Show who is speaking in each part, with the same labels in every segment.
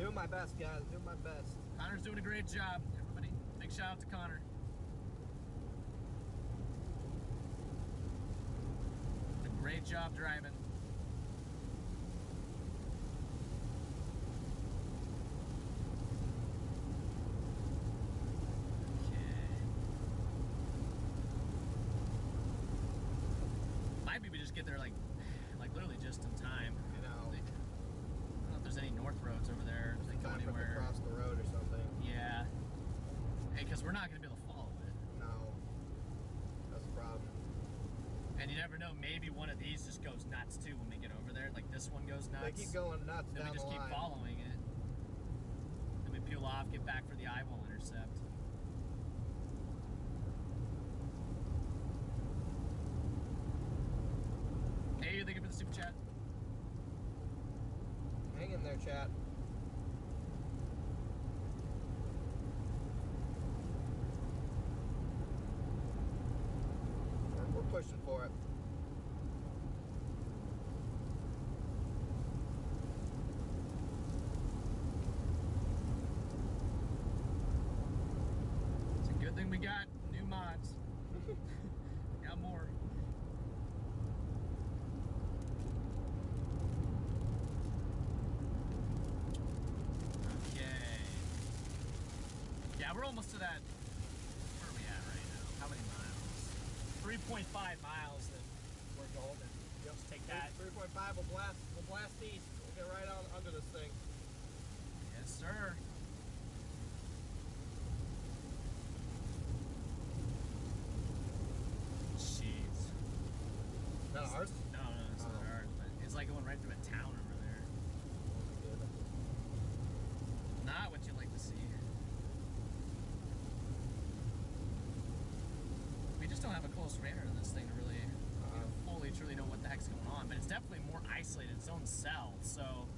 Speaker 1: Doing my best, guys. Doing my best.
Speaker 2: Connor's doing a great job, everybody. Big shout out to Connor. Did a great job driving. Maybe we just get there like literally just in time.
Speaker 1: You know.
Speaker 2: I don't know if there's any north roads over there. If they go anywhere.
Speaker 1: Across the road or something.
Speaker 2: Yeah. Hey, because we're not going to be able to follow it.
Speaker 1: No. That's the problem.
Speaker 2: And you never know. Maybe one of these just goes nuts too when we get over there. Like this one goes nuts.
Speaker 1: They keep going nuts
Speaker 2: then
Speaker 1: down
Speaker 2: we just
Speaker 1: the
Speaker 2: keep
Speaker 1: line.
Speaker 2: following it. Then we peel off, get back for the eyeball intercept. Hey, thank you for the super chat.
Speaker 1: Hang in there, chat. We're pushing for it.
Speaker 2: It's a good thing we got new mods. Got more. Yeah, we're almost to that. Where are we at right now? How many miles? 3.5 miles. Then we're golden.
Speaker 1: Yep.
Speaker 2: Just take that.
Speaker 1: 3.5. We'll blast east. We'll get right on under this thing.
Speaker 2: Yes, sir. Jeez.
Speaker 1: Is that ours?
Speaker 2: No, it's not ours. But it's like going right through a town over there. Not what you like to see. We just don't have a close radar to this thing to really fully, truly know what the heck's going on. But it's definitely more isolated, its own cell. So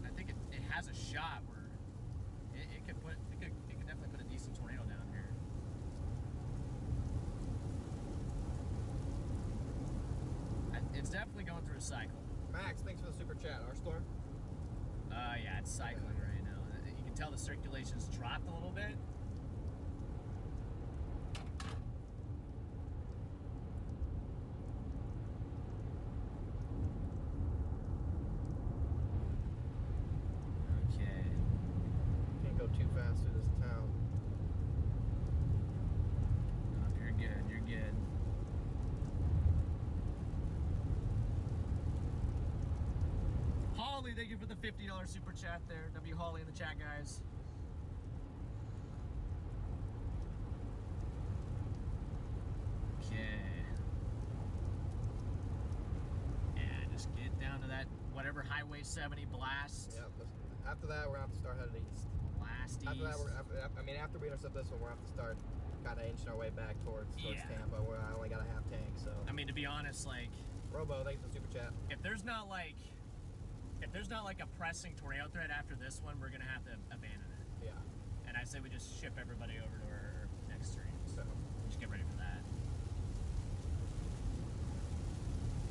Speaker 2: I think it has a shot where it could definitely put a decent tornado down here. It's definitely going through a cycle.
Speaker 1: Max, thanks for the super chat. Our storm?
Speaker 2: Yeah, it's cycling right now. You can tell the circulation's dropped a little bit.
Speaker 1: Too fast through this town.
Speaker 2: Oh, you're good. You're good. Holly, thank you for the $50 super chat there. W Holly in the chat, guys. Okay. Yeah, just get down to that whatever Highway 70 blast.
Speaker 1: Yep. After that, we're gonna have to start heading east.
Speaker 2: Blast east.
Speaker 1: After that, after we intercept this one, we're gonna have to start kind of inching our way back towards Tampa, where I only got a half tank. So
Speaker 2: I mean, to be honest, like
Speaker 1: Robo, thanks for the super chat.
Speaker 2: If there's not like a pressing tornado threat after this one, we're gonna have to abandon it.
Speaker 1: Yeah.
Speaker 2: And I say we just ship everybody over to our next stream. So just get ready for that.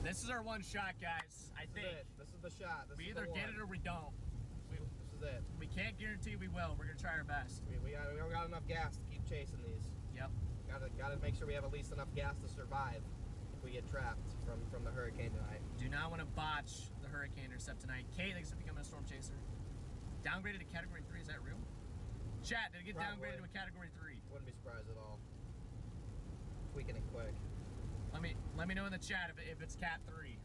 Speaker 2: This is our one shot, guys. I think
Speaker 1: this is the shot.
Speaker 2: We either get it or we don't.
Speaker 1: This is it.
Speaker 2: We can't guarantee we will. We're gonna try our best.
Speaker 1: We don't got enough gas to keep chasing these.
Speaker 2: Yep.
Speaker 1: Gotta make sure we have at least enough gas to survive if we get trapped from the hurricane tonight.
Speaker 2: Do not want to botch the hurricane intercept tonight. Kate, thanks for becoming a storm chaser. Downgraded to category 3, is that real? Chat, did it get downgraded to a category 3?
Speaker 1: Wouldn't be surprised at all. Tweaking it quick.
Speaker 2: Let me know in the chat if it's cat 3.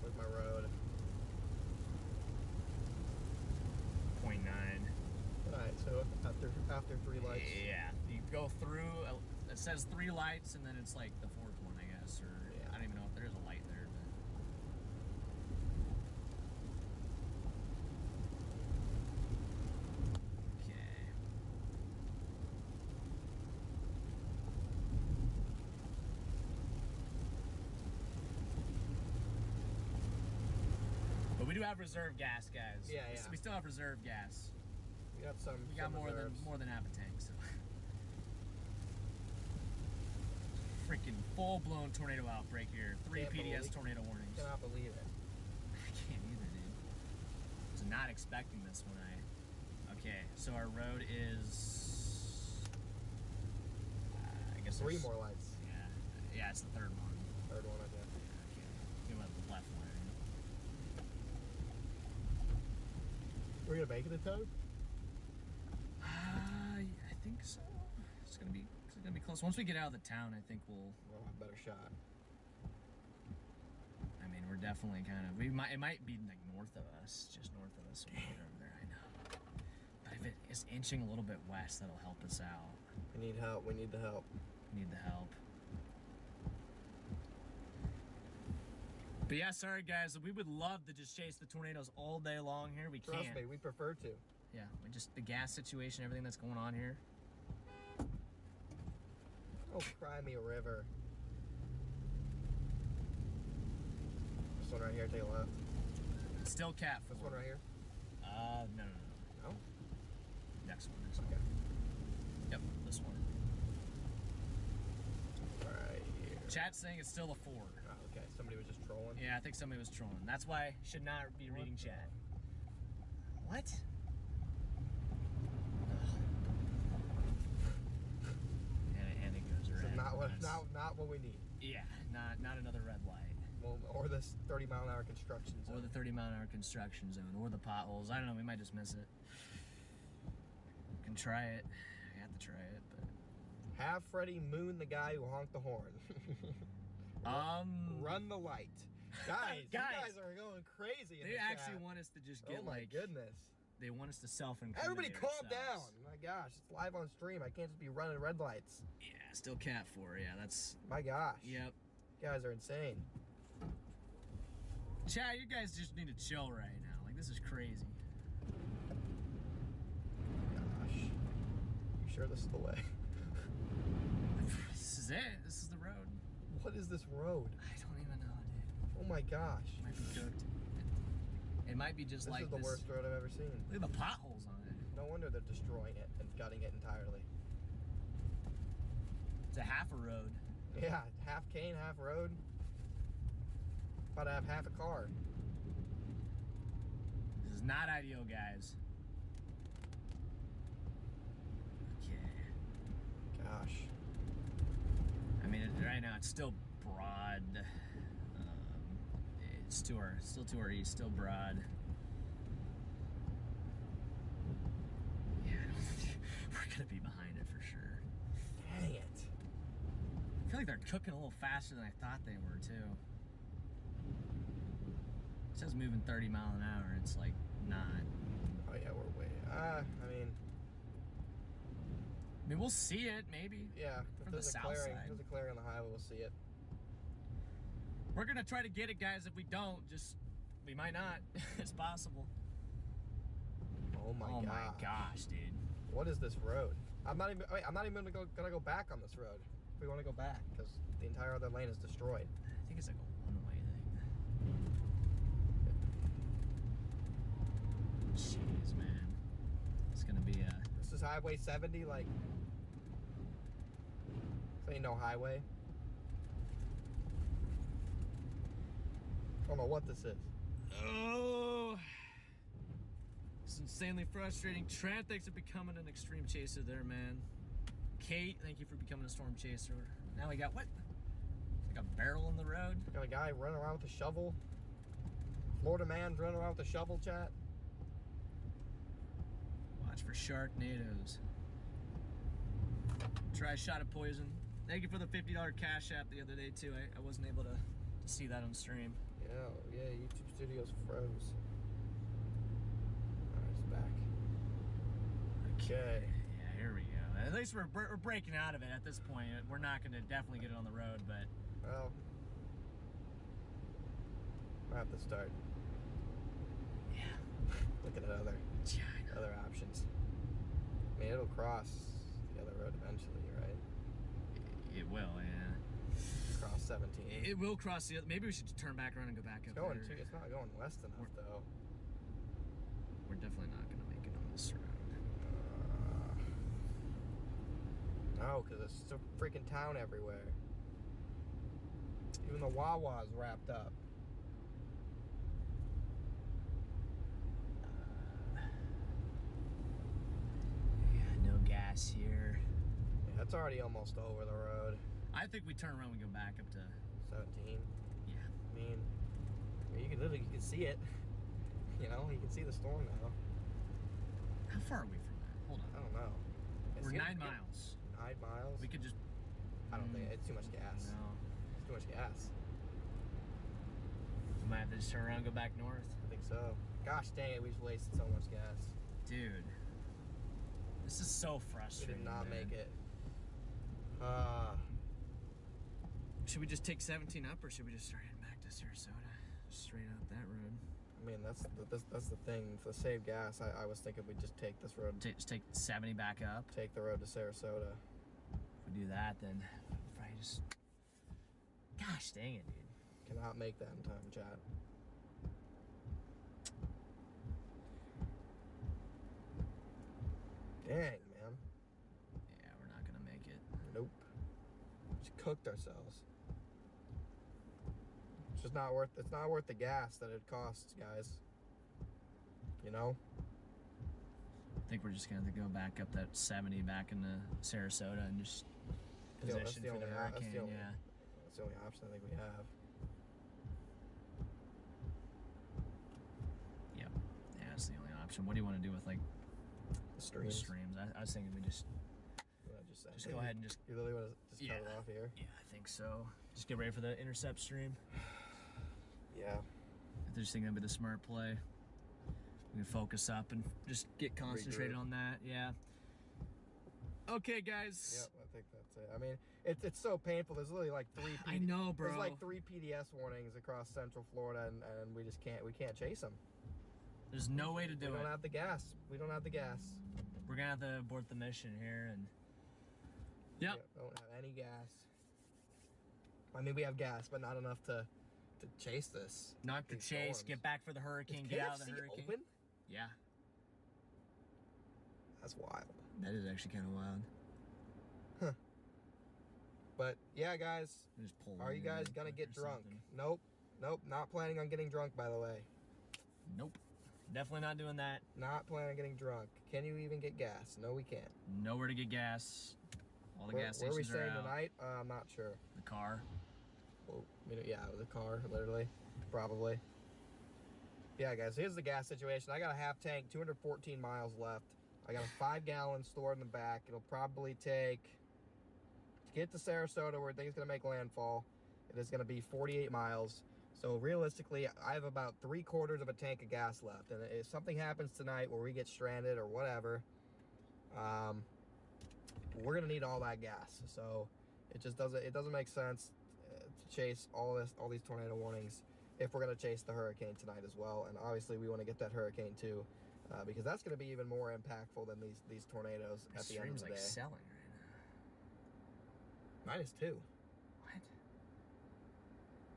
Speaker 1: Where's my road?
Speaker 2: 0.9.
Speaker 1: Alright, so after 3 lights.
Speaker 2: Yeah, you go through, it says 3 lights, and then it's like the 4th one, I guess, or yeah. I don't even know if there is a light there, but. Okay. But we do have reserve gas, guys.
Speaker 1: Yeah.
Speaker 2: We still have reserve gas.
Speaker 1: We got some.
Speaker 2: We got more than half a tank. So. Freaking full-blown tornado outbreak here. 3 PDS tornado warnings.
Speaker 1: Cannot believe it.
Speaker 2: I can't either, dude. not expecting this when okay, so our road is, I guess
Speaker 1: 3 more lights.
Speaker 2: Yeah, it's the third one.
Speaker 1: Third one, I guess.
Speaker 2: Okay, we went the left one.
Speaker 1: We're gonna make it a toad?
Speaker 2: I think so. It's gonna be close. Once we get out of the town, I think we'll
Speaker 1: have a better shot.
Speaker 2: I mean, we're definitely kind of, it might be like north of us, just north of us. When we get over there, I know. But if it is inching a little bit west, that'll help us out.
Speaker 1: We need help. We need the help.
Speaker 2: We need the help. But yeah, sorry guys, we would love to just chase the tornadoes all day long here. We can't.
Speaker 1: Trust me, we prefer to.
Speaker 2: Yeah, we just, the gas situation, everything that's going on here.
Speaker 1: Oh, cry me a river. This one right here, take a left.
Speaker 2: Still cat 4.
Speaker 1: This one right here?
Speaker 2: No.
Speaker 1: No?
Speaker 2: Next one.
Speaker 1: Okay.
Speaker 2: Yep, this one.
Speaker 1: Right here.
Speaker 2: Chat's saying it's still a 4.
Speaker 1: Oh, okay. Somebody was just trolling?
Speaker 2: Yeah, I think somebody was trolling. That's why I should not be reading chat. What? And it goes
Speaker 1: So
Speaker 2: red.
Speaker 1: not what we need.
Speaker 2: Yeah, not another red light.
Speaker 1: Well, or this 30-mile-an-hour construction zone.
Speaker 2: Or the 30-mile-an-hour construction zone, or the potholes. I don't know, we might just miss it. Can try it. I have to try it, but...
Speaker 1: Have Freddie moon the guy who honked the horn. Run the light. Guys, you guys are going crazy in
Speaker 2: They
Speaker 1: the
Speaker 2: actually
Speaker 1: chat.
Speaker 2: want us to just get,
Speaker 1: oh my goodness.
Speaker 2: They want us to self-incriminate
Speaker 1: Everybody calm down.
Speaker 2: ourselves.
Speaker 1: My gosh, it's live on stream. I can't just be running red lights.
Speaker 2: Yeah, still cat 4. Yeah, that's...
Speaker 1: My gosh.
Speaker 2: Yep.
Speaker 1: You guys are insane.
Speaker 2: Chad, you guys just need to chill right now. Like, this is crazy.
Speaker 1: Gosh. You sure this is the way?
Speaker 2: This is it. This is the road.
Speaker 1: What is this road?
Speaker 2: I don't even know, dude.
Speaker 1: Oh my gosh.
Speaker 2: It might be cooked. It might be just
Speaker 1: This
Speaker 2: like
Speaker 1: is the worst road I've ever seen.
Speaker 2: Look at the potholes on it.
Speaker 1: No wonder they're destroying it and gutting it entirely.
Speaker 2: It's a half a road.
Speaker 1: Yeah, half cane, half road. About to have half a car.
Speaker 2: This is not ideal, guys. Okay.
Speaker 1: Gosh.
Speaker 2: I mean, right now it's still broad. It's still to our east, still broad. Yeah, we're gonna be behind it for sure.
Speaker 1: Dang it.
Speaker 2: I feel like they're cooking a little faster than I thought they were too. It says moving 30 mile an hour. It's like not.
Speaker 1: Oh yeah, we're way. I mean,
Speaker 2: we'll see it maybe.
Speaker 1: Yeah, if
Speaker 2: from the
Speaker 1: there's a
Speaker 2: south
Speaker 1: clearing,
Speaker 2: side.
Speaker 1: if there's a clearing on the highway, we'll see it.
Speaker 2: We're gonna try to get it, guys. If we don't, we might not. It's possible.
Speaker 1: Oh my
Speaker 2: gosh, dude.
Speaker 1: What is this road? I'm not even gonna go back on this road. If we want to go back, because the entire other lane is destroyed.
Speaker 2: I think it's like a one-way thing. Jeez, man. It's gonna be a...
Speaker 1: This is Highway 70, like... This ain't no highway. I don't know what this is.
Speaker 2: Oh! It's insanely frustrating. Trent, thanks for becoming an extreme chaser there, man. Kate, thank you for becoming a storm chaser. Now we got what? Like a barrel in the road?
Speaker 1: Got a guy running around with a shovel. Florida man's running around with a shovel, chat.
Speaker 2: Watch for sharknadoes. Try a shot of poison. Thank you for the $50 cash app the other day too. I wasn't able to see that on stream.
Speaker 1: Yeah, YouTube Studios froze. Alright, it's back. Okay.
Speaker 2: Yeah, here we go. At least we're breaking out of it at this point. We're not going to definitely get it on the road, but...
Speaker 1: Well, I have to start.
Speaker 2: Yeah.
Speaker 1: Looking at other options. I mean, it'll cross the other road eventually, right?
Speaker 2: It will, yeah.
Speaker 1: Cross 17.
Speaker 2: It will cross the other... Maybe we should turn back around and go back up there.
Speaker 1: It's not going west enough, though.
Speaker 2: We're definitely not going to make it on this road.
Speaker 1: No, because it's just a freaking town everywhere. Even the Wawa's wrapped up. already almost over the road.
Speaker 2: I think we turn around and go back up to
Speaker 1: 17.
Speaker 2: Yeah.
Speaker 1: I mean, you can see it. You know, you can see the storm now.
Speaker 2: How far are we from that? Hold on.
Speaker 1: I don't know.
Speaker 2: We're 9 miles.
Speaker 1: 9 miles?
Speaker 2: We could just...
Speaker 1: I don't think it's too much gas.
Speaker 2: No.
Speaker 1: It's too much gas.
Speaker 2: We might have to just turn around and go back north.
Speaker 1: I think so. Gosh dang it, we've wasted so much gas.
Speaker 2: Dude. This is so
Speaker 1: We
Speaker 2: frustrating.
Speaker 1: did not
Speaker 2: man.
Speaker 1: make it.
Speaker 2: Should we just take 17 up, or should we just start heading back to Sarasota? Straight up that road.
Speaker 1: I mean, that's the thing. For save gas, I was thinking we'd just take this road.
Speaker 2: Just take 70 back up.
Speaker 1: Take the road to Sarasota.
Speaker 2: If we do that, then probably just... Gosh dang it, dude.
Speaker 1: Cannot make that in time, chat. Dang, man.
Speaker 2: Yeah, we're not gonna make it.
Speaker 1: Nope. Just cooked ourselves. It's just not worth. It's not worth the gas that it costs, guys. You know.
Speaker 2: I think we're just gonna have to go back up that 70 back into Sarasota and just position for the hurricane. Yeah.
Speaker 1: That's the only option I think we have.
Speaker 2: Yep. Yeah, that's the only option. What do you want to do with like
Speaker 1: The streams.
Speaker 2: streams? I was thinking we just
Speaker 1: Just
Speaker 2: go ahead and just...
Speaker 1: You literally want to just cut it off here?
Speaker 2: Yeah, I think so. Just get ready for the intercept stream.
Speaker 1: Yeah.
Speaker 2: I just think that'd be the smart play. We can focus up and just get concentrated on that. Yeah. Okay, guys.
Speaker 1: Yep, I think that's it. I mean, it's so painful. There's literally like
Speaker 2: I know, bro.
Speaker 1: There's like 3 PDS warnings across Central Florida, and we just can't chase them.
Speaker 2: There's no way to do it.
Speaker 1: We don't have the gas. We don't have the gas.
Speaker 2: We're gonna have to abort the mission here and... Yep.
Speaker 1: We don't have any gas. I mean, we have gas, but not enough to chase this.
Speaker 2: Not to
Speaker 1: these
Speaker 2: chase,
Speaker 1: storms.
Speaker 2: get back for the hurricane,
Speaker 1: Is
Speaker 2: get out of the
Speaker 1: KFC
Speaker 2: hurricane.
Speaker 1: open?
Speaker 2: Yeah.
Speaker 1: That's wild.
Speaker 2: That is actually kind of wild.
Speaker 1: Huh. But yeah, guys,
Speaker 2: Just pull
Speaker 1: are you
Speaker 2: in
Speaker 1: guys
Speaker 2: real
Speaker 1: gonna
Speaker 2: quick
Speaker 1: get
Speaker 2: or
Speaker 1: drunk?
Speaker 2: something.
Speaker 1: Nope. Not planning on getting drunk, by the way.
Speaker 2: Nope. Definitely not doing that.
Speaker 1: Not planning on getting drunk. Can you even get gas? No, we can't.
Speaker 2: Nowhere to get gas. All the gas
Speaker 1: Where are we
Speaker 2: stations are
Speaker 1: staying
Speaker 2: out.
Speaker 1: tonight? I'm not sure.
Speaker 2: The car.
Speaker 1: Well, yeah, with a car, literally, probably. Yeah, guys, here's the gas situation. I got a half tank, 214 miles left. I got a 5-gallon stored in the back. It'll probably take, to get to Sarasota, where I think it's gonna make landfall, it is gonna be 48 miles. So realistically, I have about 3/4 of a tank of gas left. And if something happens tonight where we get stranded or whatever, we're gonna need all that gas. So it doesn't make sense to chase all these tornado warnings if we're gonna chase the hurricane tonight as well. And obviously we want to get that hurricane too, because that's gonna be even more impactful than these tornadoes at the end of the day.
Speaker 2: Like selling right
Speaker 1: -2.
Speaker 2: now. What? I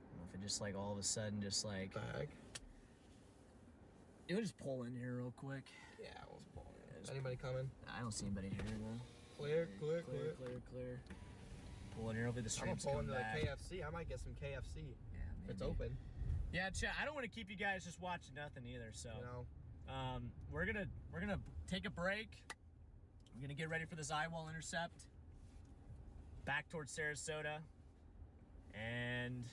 Speaker 2: don't know if it just like all of a sudden just like...
Speaker 1: Back.
Speaker 2: You'll just pull in here real quick.
Speaker 1: Yeah, we'll pull in. Anybody coming?
Speaker 2: I don't see anybody here now.
Speaker 1: Clear.
Speaker 2: Clear. Pull in here. Hopefully the
Speaker 1: I'm gonna
Speaker 2: stream's
Speaker 1: pull
Speaker 2: coming
Speaker 1: into the
Speaker 2: back.
Speaker 1: KFC. I might get some KFC
Speaker 2: Yeah,
Speaker 1: if it's
Speaker 2: maybe.
Speaker 1: open.
Speaker 2: Yeah, chat. I don't want to keep you guys just watching nothing either. So,
Speaker 1: You know.
Speaker 2: we're gonna take a break. We're gonna get ready for this eyewall intercept. Back towards Sarasota, and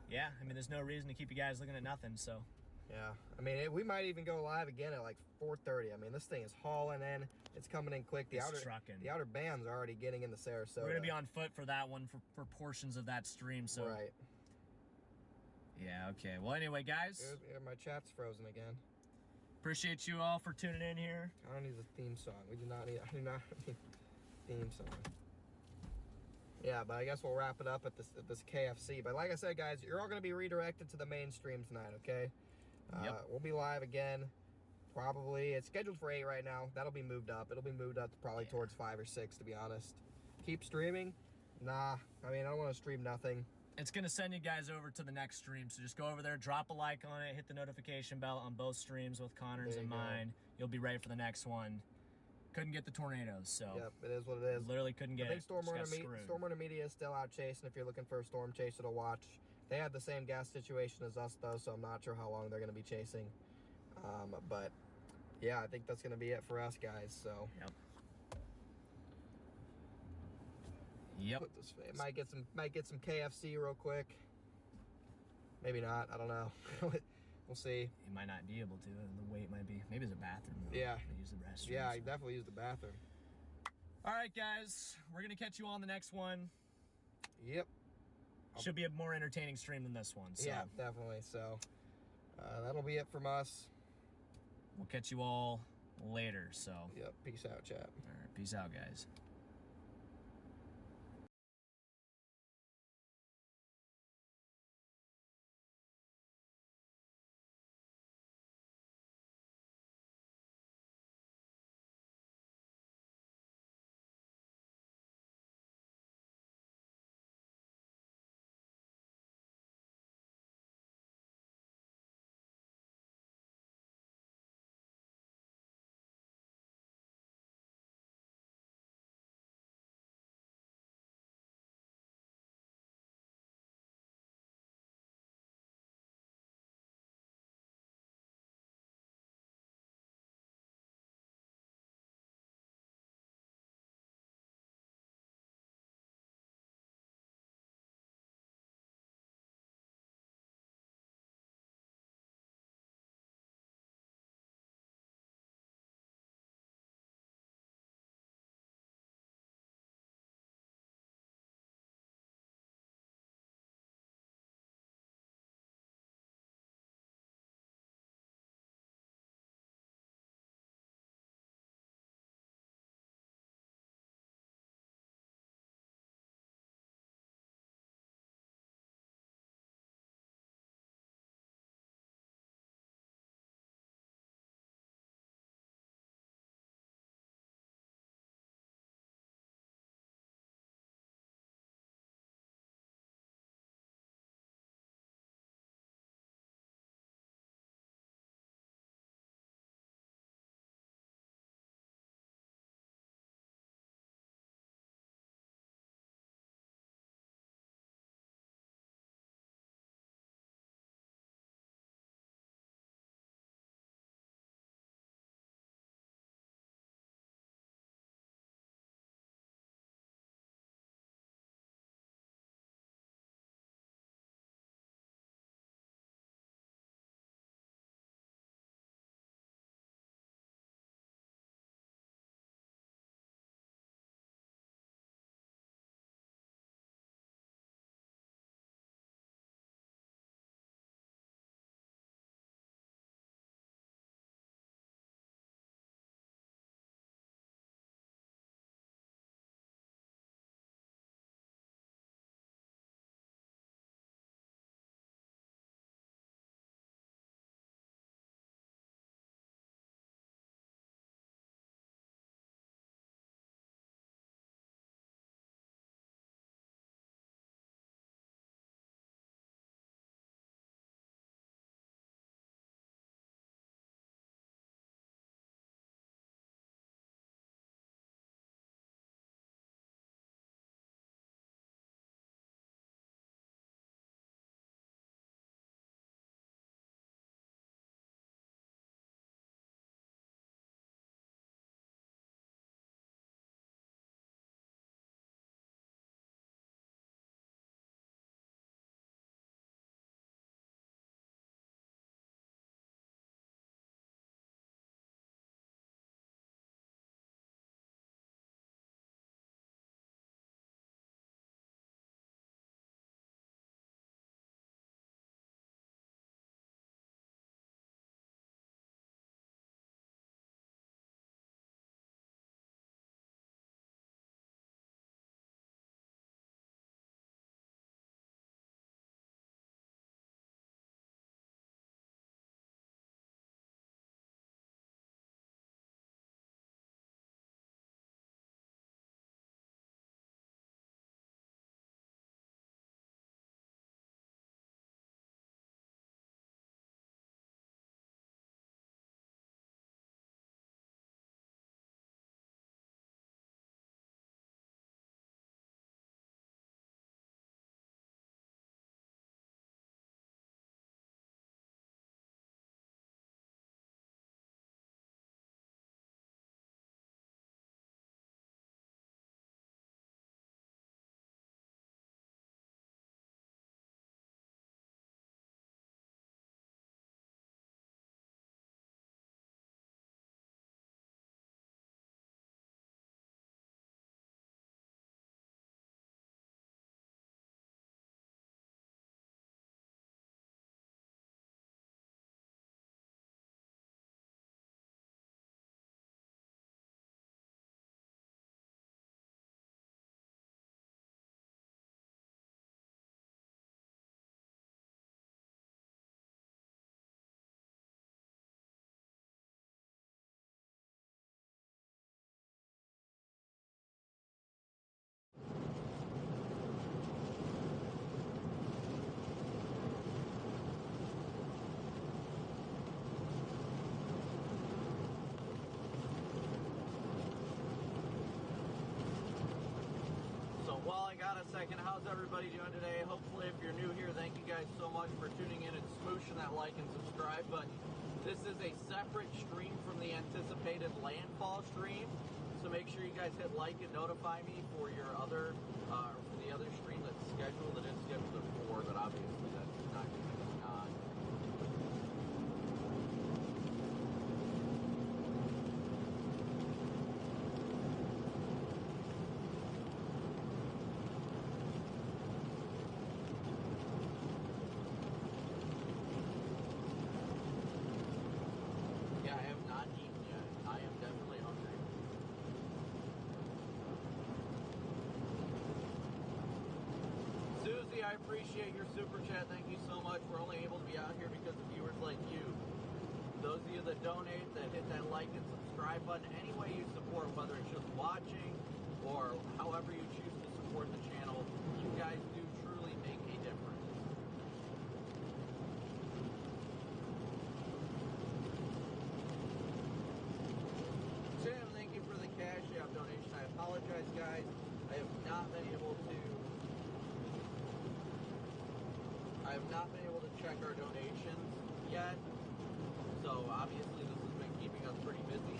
Speaker 2: yeah, I mean, there's no reason to keep you guys looking at nothing. So,
Speaker 1: Yeah, I mean, we might even go live again at like 4:30. I mean, this thing is hauling in. It's coming in quick. The outer bands are already getting into Sarasota.
Speaker 2: we're gonna be on foot for that one for portions of that stream. So,
Speaker 1: Right.
Speaker 2: Yeah. Okay. Well, anyway, guys,
Speaker 1: My chat's frozen again.
Speaker 2: appreciate you all for tuning in here.
Speaker 1: I don't need a theme song. I do not need a theme song. Yeah, but I guess we'll wrap it up at this KFC. But like I said, guys, you're all gonna be redirected to the main stream tonight. Okay.
Speaker 2: Yep.
Speaker 1: We'll be live again. Probably it's scheduled for 8 right now. That'll be moved up. It'll be moved up to probably towards 5 or 6, to be honest. Keep streaming? Nah. I mean, I don't want to stream nothing.
Speaker 2: It's gonna send you guys over to the next stream, so just go over there, drop a like on it, hit the notification bell on both streams with Connor's
Speaker 1: There
Speaker 2: and
Speaker 1: you go.
Speaker 2: mine. You'll be ready for the next one. Couldn't get the tornadoes, so
Speaker 1: Yep, it is what it is.
Speaker 2: literally couldn't get
Speaker 1: I think
Speaker 2: it. Just got screwed.
Speaker 1: Storm Runner Media is still out chasing. If you're looking for a storm chaser to watch, they had the same gas situation as us though, so I'm not sure how long they're going to be chasing. But yeah, I think that's going to be it for us guys. So
Speaker 2: Yep. Yep.
Speaker 1: Put this. It might get some KFC real quick. Maybe not. I don't know. We'll see.
Speaker 2: You might not be able to. The wait might be. Maybe there's a bathroom. Though.
Speaker 1: Yeah.
Speaker 2: They use the restroom.
Speaker 1: Yeah, I definitely use the bathroom.
Speaker 2: All right, guys. We're gonna catch you on the next one.
Speaker 1: Yep.
Speaker 2: Should be a more entertaining stream than this one. So.
Speaker 1: Yeah, definitely. So that'll be it from us.
Speaker 2: We'll catch you all later. So.
Speaker 1: Yep. Peace out, chat.
Speaker 2: All right. Peace out, guys.
Speaker 1: much for tuning in and smooshing that like and subscribe button. This is a separate stream from the anticipated landfall stream, so make sure you guys hit like and notify me for your other, for the other stream that's scheduled. It is scheduled at 4, but obviously that's not going to be going on. Yeah, I have not eaten yet. I am definitely hungry. Susie, I appreciate your super chat. Thank you so much. We're only able to be out here because of viewers like you. Those of you that donate, that hit that like and subscribe button, any way you support, whether it's just watching or however you choose to support the channel, you guys do truly make a difference. Sam, thank you for the Cash App donation. I apologize, guys. I have not been able to check our donations yet. So obviously this has been keeping us pretty busy.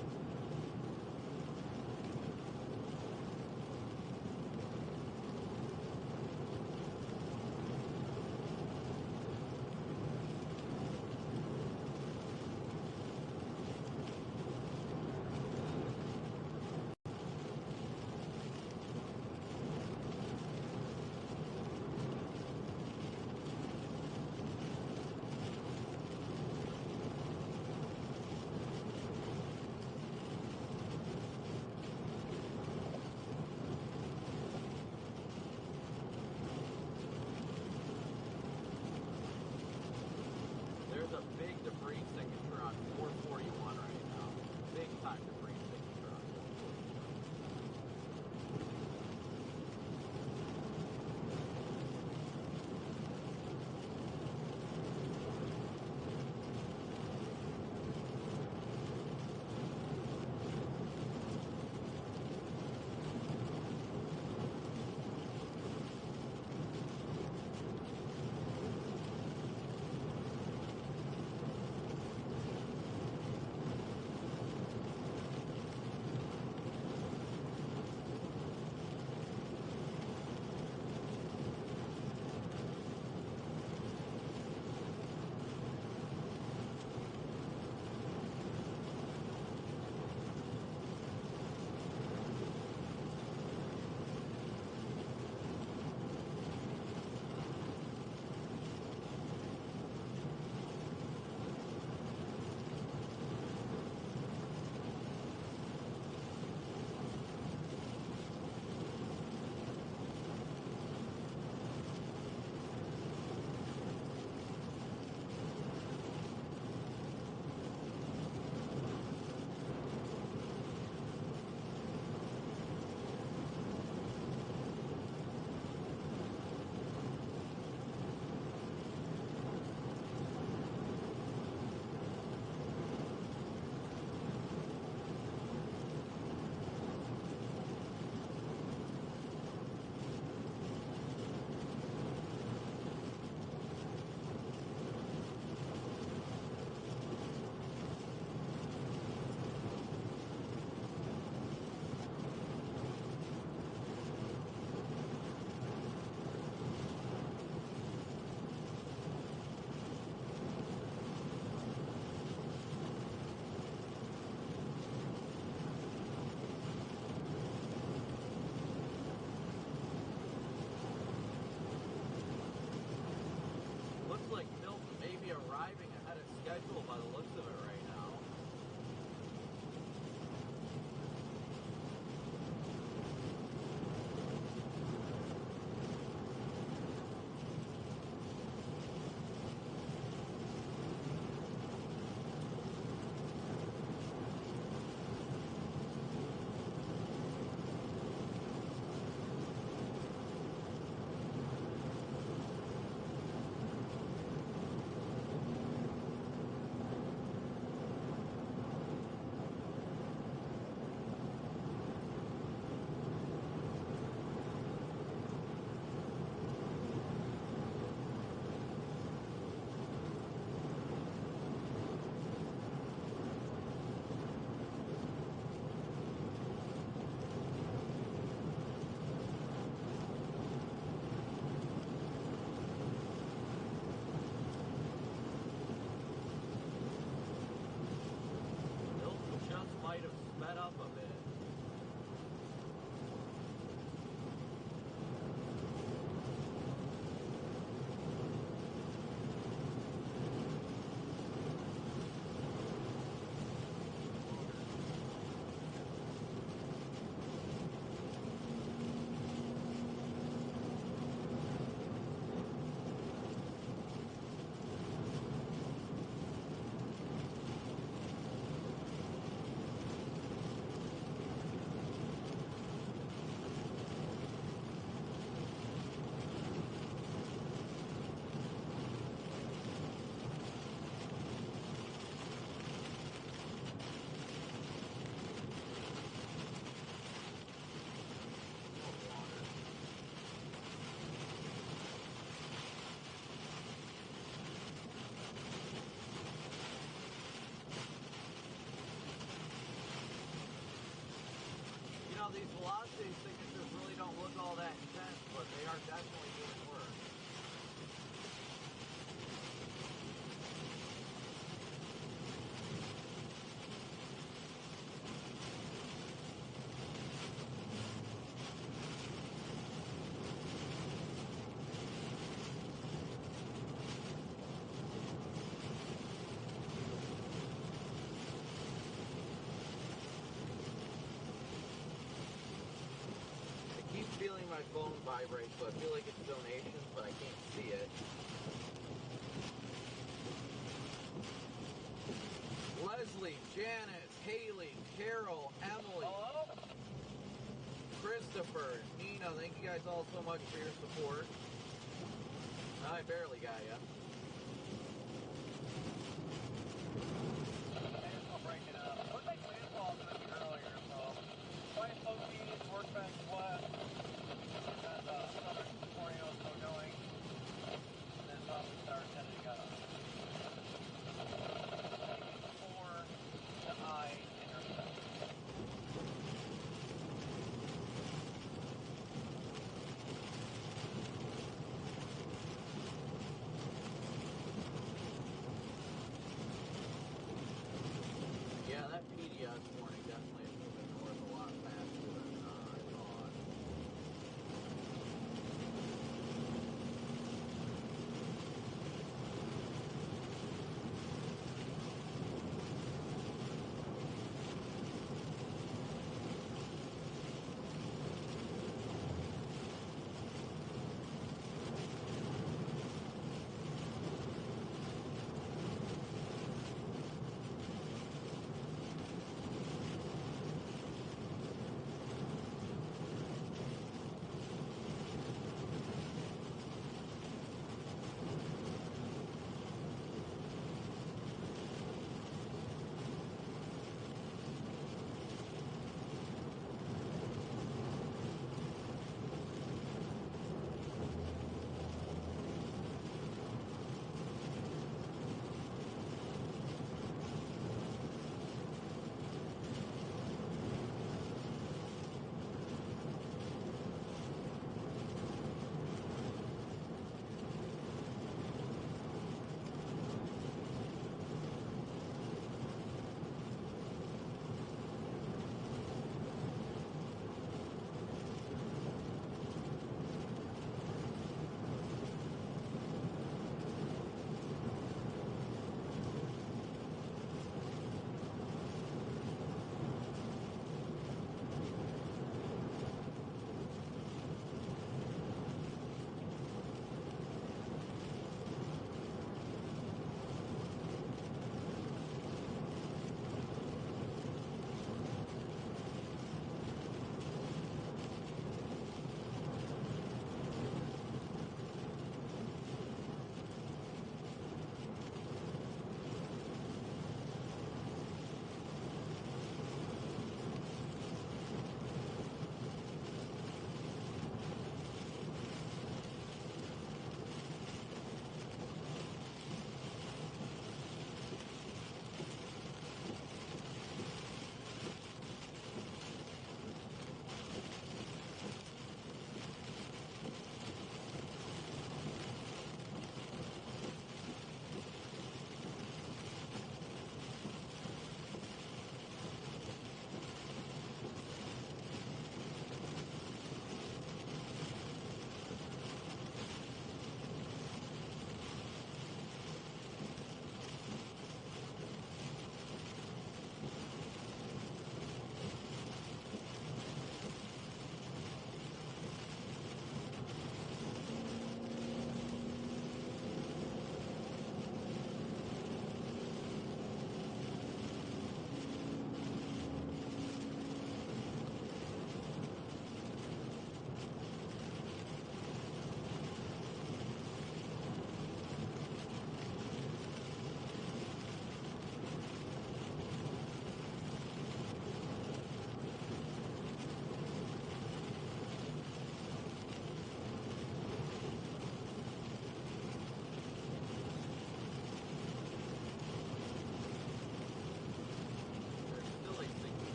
Speaker 1: There's a big debris signature on 441 right now. Big time debris signature on 4. Looks like Milton may be arriving ahead of schedule by the looks of it right now.
Speaker 3: these velocity signatures really don't look all that intense, but they are definitely doing work. Feeling my phone vibrate, so I feel like it's donations, but I can't see it. Leslie, Janice, Haley, Carol, Emily, hello? Christopher, Nina, thank you guys all so much for your support. I barely got you.
Speaker 4: I'll break it up. Looks like landfall doing earlier, so quite low speed, northbound west. And southern tornado still going. And then probably start heading for the I intercept.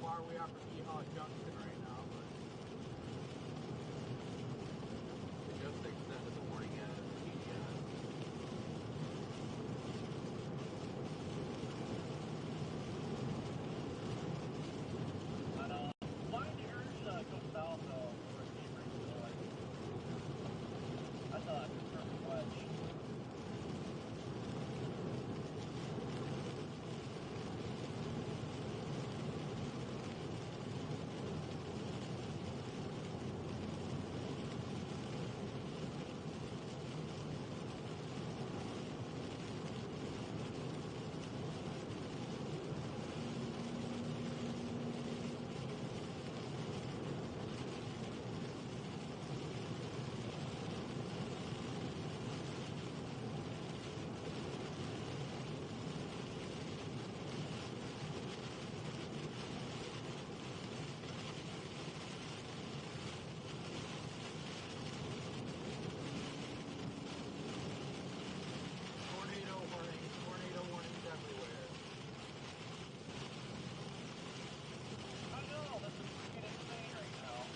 Speaker 3: far we are from Yeehaw Junction right now, but they just extended the warning at TDS.
Speaker 4: But flying yours go south though for a steamer, so I thought I could perfect wedge.
Speaker 3: Tornado warnings everywhere.
Speaker 4: I know, this is freaking insane right now.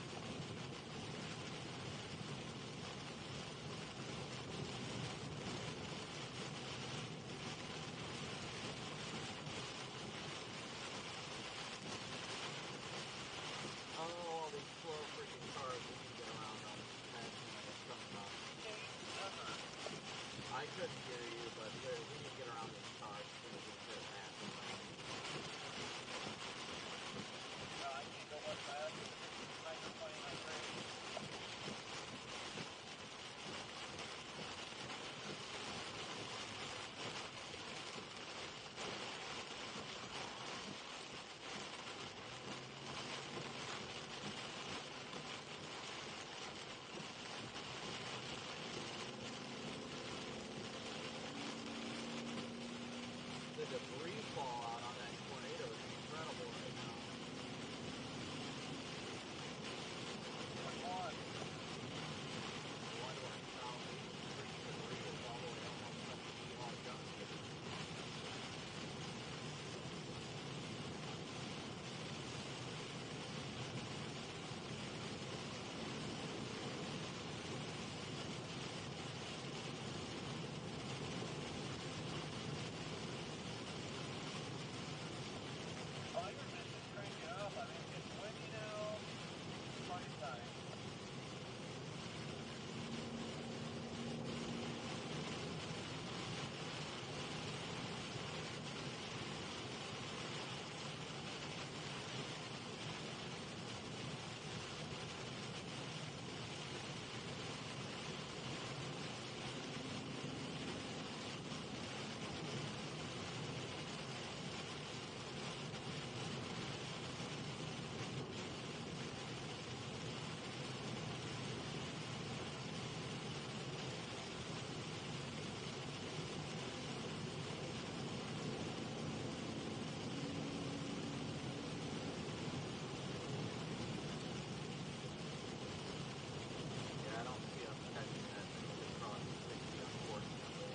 Speaker 3: Oh, all these slow freaking cars we can get around on this patch coming up. I couldn't hear you, but we need to get around this car as soon as we hit that.
Speaker 4: I can't go much faster. Sniper playing like crazy.
Speaker 3: The debris fallout on that tornado is incredible right now.
Speaker 4: Which one?
Speaker 3: The one going southeast, freaking debris is all the way almost up to Yeehaw Junction.
Speaker 4: Oh, your mission's cranking up. I mean, it's getting windy now. Party time.
Speaker 3: Yeah, I don't see us catching that across 60, unfortunately.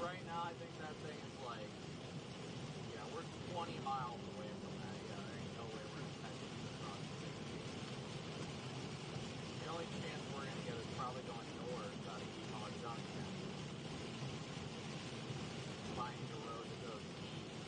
Speaker 3: Right now, I think that thing is like, yeah, we're 20 miles away from that. Yeah, there ain't no way we're gonna catch it across 60. The only chance we're gonna get is probably going north out of Yeehaw Junction, finding a road that goes east.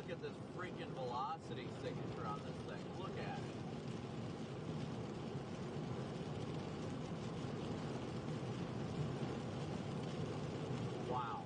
Speaker 3: look at this freaking velocity signature on this thing. Look at it. Wow.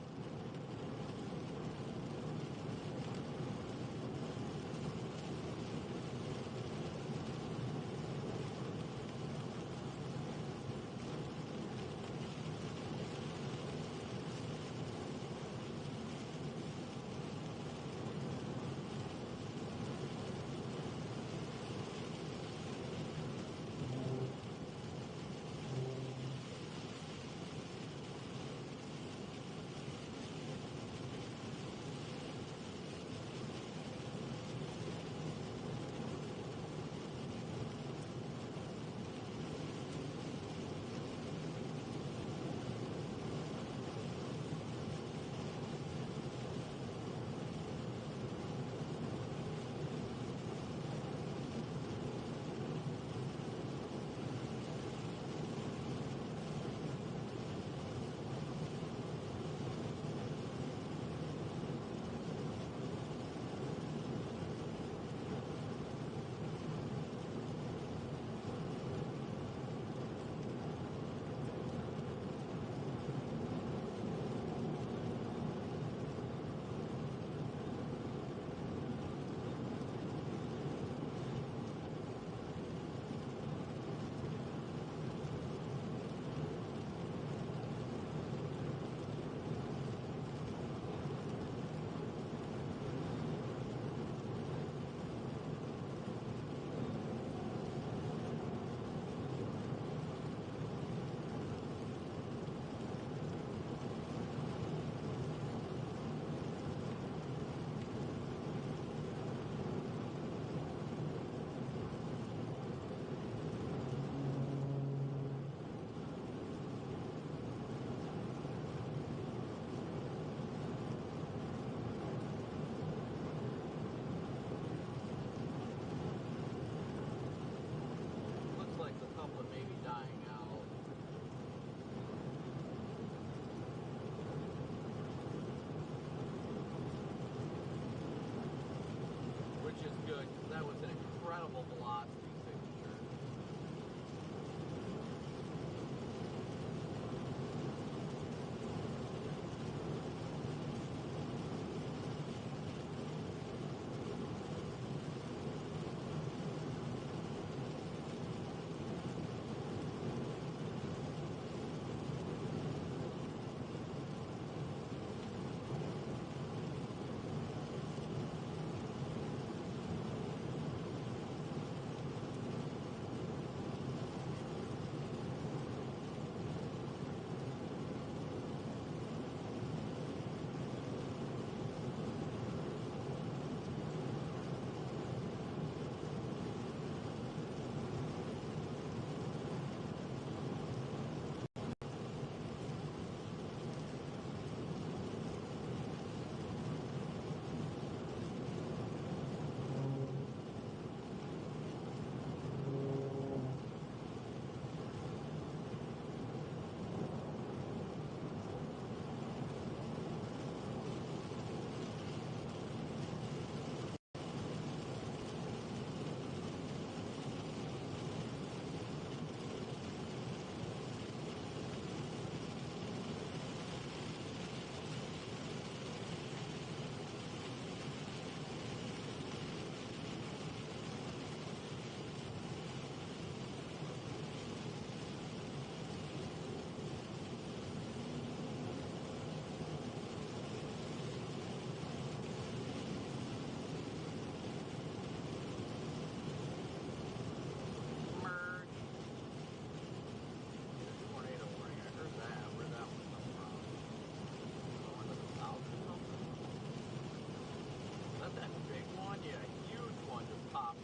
Speaker 3: That was an incredible velocity signature.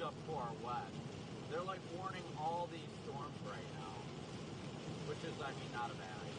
Speaker 3: Up far west. They're like warning all these storms right now, which is, I mean, not a bad idea.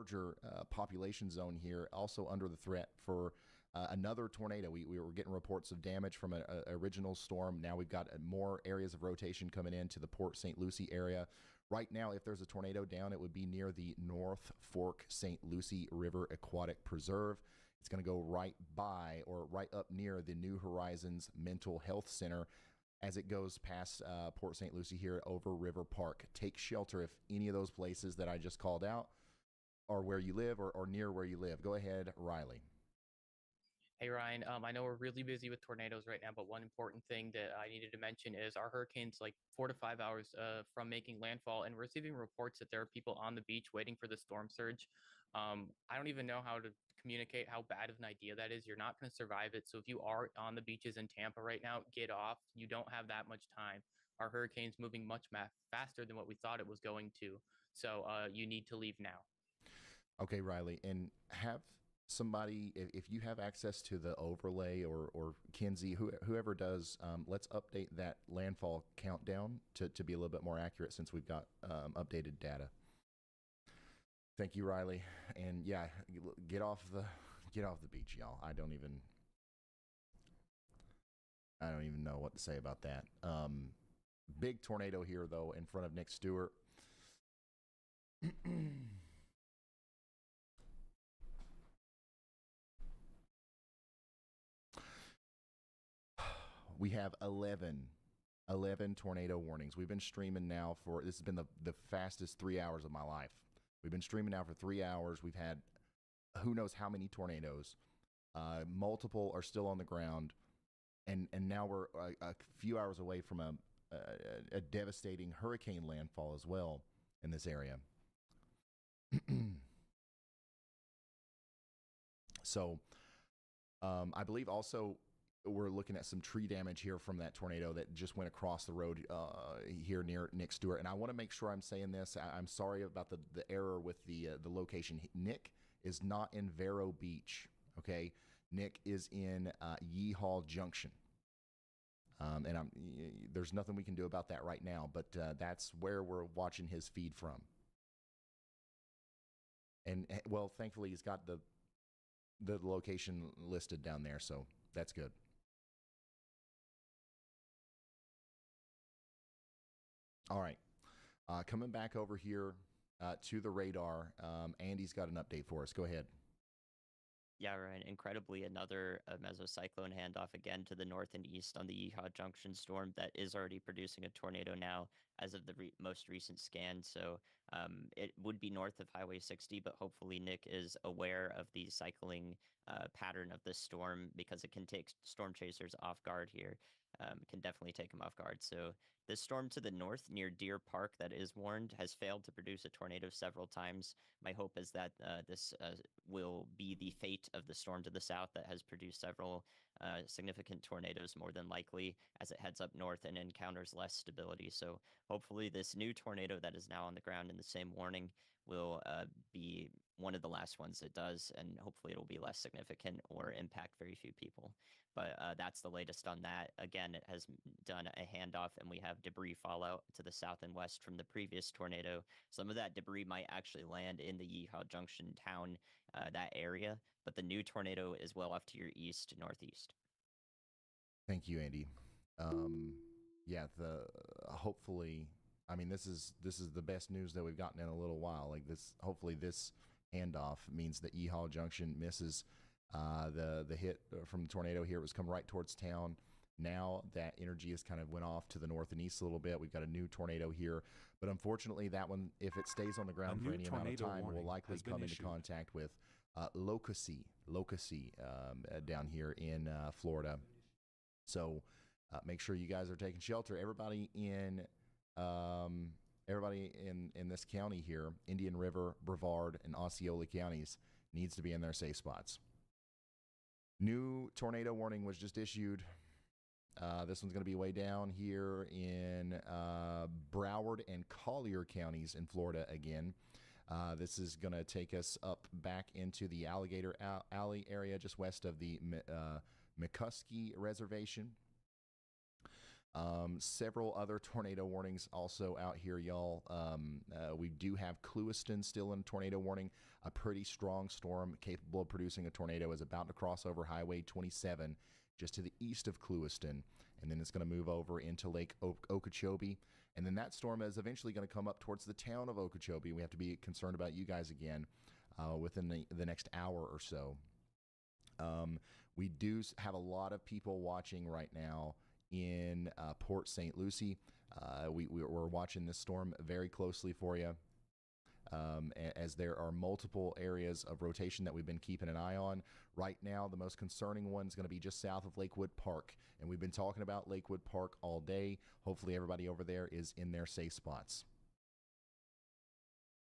Speaker 5: larger population zone here, also under the threat for another tornado. We were getting reports of damage from an original storm. Now we've got more areas of rotation coming into the Port St. Lucie area. Right now, if there's a tornado down, it would be near the North Fork St. Lucie River Aquatic Preserve. It's going to go right by or right up near the New Horizons Mental Health Center as it goes past Port St. Lucie here over River Park. Take shelter if any of those places that I just called out are where you live or near where you live. Go ahead, Riley.
Speaker 6: Hey Ryan, I know we're really busy with tornadoes right now, but one important thing that I needed to mention is our hurricane's like 4 to 5 hours from making landfall, and we're receiving reports that there are people on the beach waiting for the storm surge. I don't even know how to communicate how bad of an idea that is. You're not going to survive it. So if you are on the beaches in Tampa right now, get off. You don't have that much time. Our hurricane's moving much faster than what we thought it was going to. So you need to leave now.
Speaker 5: Okay, Riley, and have somebody, if you have access to the overlay or Kinsey, whoever does, let's update that landfall countdown to be a little bit more accurate since we've got updated data. Thank you, Riley. And yeah, get off the beach, y'all. I don't even know what to say about that. Big tornado here though in front of Nick Stewart. We have 11 tornado warnings. We've been streaming now this has been the fastest 3 hours of my life. We've been streaming now for 3 hours. We've had who knows how many tornadoes. Multiple are still on the ground. And now we're a few hours away from a devastating hurricane landfall as well in this area. So I believe also we're looking at some tree damage here from that tornado that just went across the road here near Nick Stewart. And I want to make sure I'm saying this. I'm sorry about the error with the location. Nick is not in Vero Beach, okay? Nick is in Yeehaw Junction. And there's nothing we can do about that right now, but that's where we're watching his feed from. And, well, thankfully, he's got the location listed down there, so that's good. All right, coming back over here to the radar, Andy's got an update for us. Go ahead.
Speaker 7: Yeah, Ryan. Incredibly, another mesocyclone handoff again to the north and east on the Yeehaw Junction storm that is already producing a tornado now as of the most recent scan. So it would be north of Highway 60, but hopefully Nick is aware of the cycling pattern of this storm because it can take storm chasers off guard here. It can definitely take them off guard. So this storm to the north near Deer Park that is warned has failed to produce a tornado several times. My hope is that this will be the fate of the storm to the south that has produced several significant tornadoes more than likely as it heads up north and encounters less stability. So hopefully this new tornado that is now on the ground in the same warning will be one of the last ones it does, and hopefully it'll be less significant or impact very few people. But that's the latest on that. Again, it has done a handoff, and we have debris fallout to the south and west from the previous tornado. Some of that debris might actually land in the Yeehaw Junction town, that area, but the new tornado is well off to your east, northeast.
Speaker 5: Thank you, Andy. Yeah, hopefully, I mean, this is the best news that we've gotten in a little while. Like this, hopefully, this handoff means that Yeehaw Junction misses the hit from the tornado here. It was coming right towards town. Now that energy has kind of went off to the north and east a little bit. We've got a new tornado here, but unfortunately, that one, if it stays on the ground for any amount of time, will likely come into contact with locacy down here in Florida. So make sure you guys are taking shelter. Everybody in this county here, Indian River, Brevard, and Osceola counties, needs to be in their safe spots. New tornado warning was just issued. This one's going to be way down here in Broward and Collier counties in Florida again. This is going to take us up back into the Alligator Alley area just west of the McCuskey Reservation. Several other tornado warnings also out here, y'all. We do have Clewiston still in tornado warning. A pretty strong storm capable of producing a tornado is about to cross over Highway 27 just to the east of Clewiston, and then it's going to move over into Lake Okeechobee, and then that storm is eventually going to come up towards the town of Okeechobee. We have to be concerned about you guys again within the next hour or so. We do have a lot of people watching right now in Port St. Lucie. We're watching this storm very closely for you, as there are multiple areas of rotation that we've been keeping an eye on. Right now, the most concerning one is going to be just south of Lakewood Park, and we've been talking about Lakewood Park all day. Hopefully everybody over there is in their safe spots.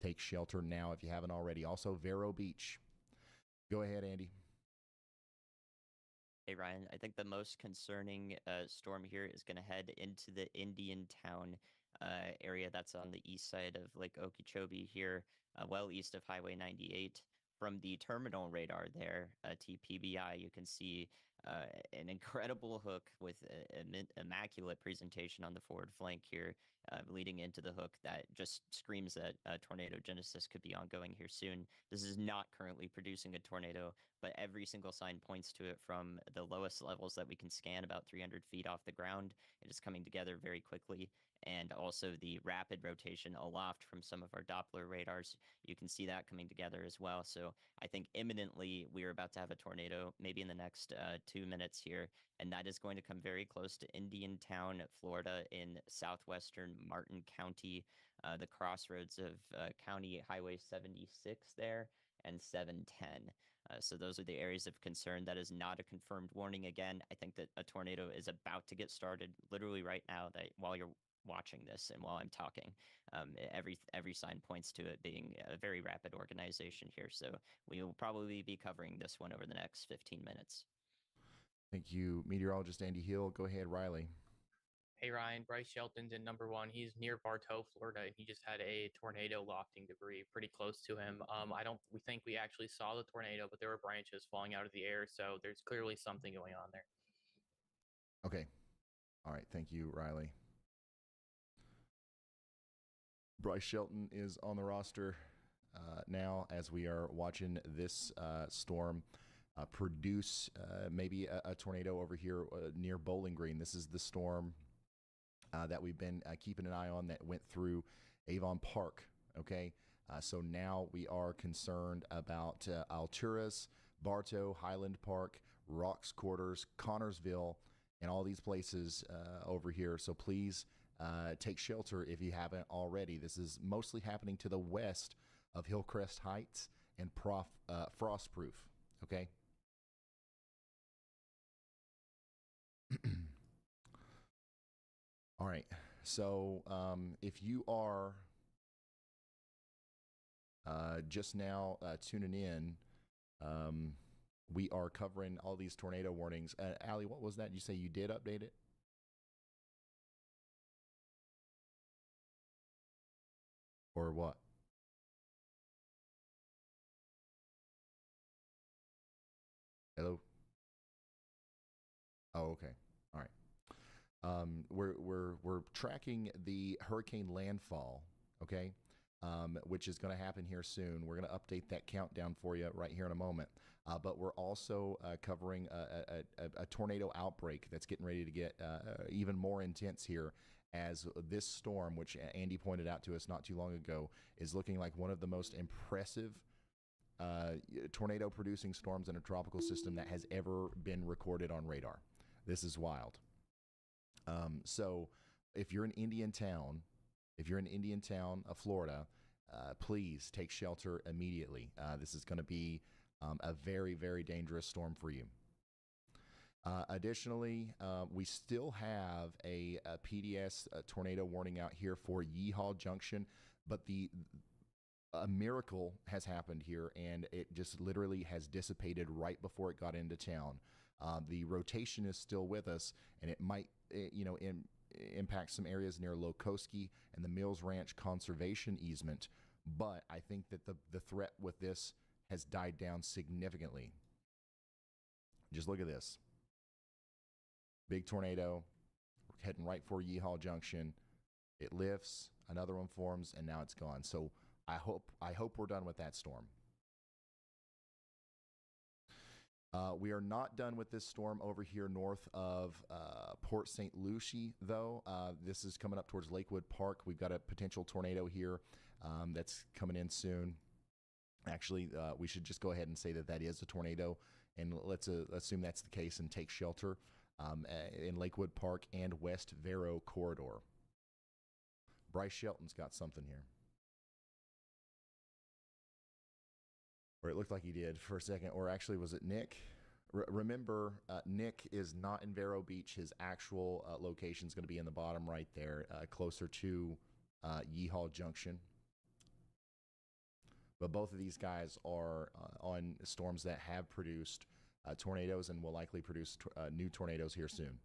Speaker 5: Take shelter now if you haven't already. Also, Vero Beach. Go ahead, Andy.
Speaker 7: Hey, Ryan, I think the most concerning storm here is going to head into the Indian Town area that's on the east side of Lake Okeechobee here, well east of Highway 98. From the terminal radar there, TPBI, you can see an incredible hook with an immaculate presentation on the forward flank here, leading into the hook that just screams that tornado genesis could be ongoing here soon. This is not currently producing a tornado, but every single sign points to it from the lowest levels that we can scan, about 300 feet off the ground. It is coming together very quickly. And also the rapid rotation aloft from some of our Doppler radars. You can see that coming together as well. So I think imminently we are about to have a tornado, maybe in the next 2 minutes here. And that is going to come very close to Indiantown, Florida, in southwestern Martin County, the crossroads of County Highway 76 there and 710. So those are the areas of concern. That is not a confirmed warning. Again, I think that a tornado is about to get started literally right now, that while you're watching this and while I'm talking, every sign points to it being a very rapid organization here. So we will probably be covering this one over the next 15 minutes.
Speaker 5: Thank you, meteorologist Andy Hill. Go ahead, Riley.
Speaker 6: Hey Ryan, Bryce Shelton's in number 1. He's near Bartow, Florida, and he just had a tornado lofting debris pretty close to him. We think we actually saw the tornado, but there were branches falling out of the air, so there's clearly something going on there.
Speaker 5: Okay. All right. Thank you, Riley. Bryce Shelton is on the roster now as we are watching this storm produce maybe a tornado over here near Bowling Green. This is the storm that we've been keeping an eye on that went through Avon Park. Okay. So now we are concerned about Alturas, Bartow, Highland Park, Rocks Quarters, Connorsville, and all these places over here. So please take shelter if you haven't already. This is mostly happening to the west of Hillcrest Heights and Frostproof. Okay. All right. So if you are just now tuning in, we are covering all these tornado warnings. Allie, what was that? You say you did update it? Or what? Hello? Oh, okay. All right. We're tracking the hurricane landfall, okay? Which is going to happen here soon. We're going to update that countdown for you right here in a moment. But we're also covering a tornado outbreak that's getting ready to get even more intense here, as this storm, which Andy pointed out to us not too long ago, is looking like one of the most impressive tornado-producing storms in a tropical system that has ever been recorded on radar. This is wild. So if you're in Indiantown, Florida, please take shelter immediately. This is going to be a very, very dangerous storm for you. Additionally, we still have a PDS tornado warning out here for Yeehaw Junction, but a miracle has happened here, and it just literally has dissipated right before it got into town. The rotation is still with us, and it might, impact some areas near Lokoski and the Mills Ranch Conservation Easement, but I think that the threat with this has died down significantly. Just look at this. Big tornado. We're heading right for Yeehaw Junction. It lifts, another one forms, and now it's gone. So I hope we're done with that storm. We are not done with this storm over here north of Port St. Lucie, though. This is coming up towards Lakewood Park. We've got a potential tornado here that's coming in soon. Actually, we should just go ahead and say that that is a tornado, and let's assume that's the case and take shelter in Lakewood Park and West Vero corridor. Bryce Shelton's got something here. Or it looked like he did for a second. Or actually, was it Nick? Remember, Nick is not in Vero Beach. His actual location is going to be in the bottom right there, closer to Yeehaw Junction. But both of these guys are on storms that have produced tornadoes and will likely produce new tornadoes here soon.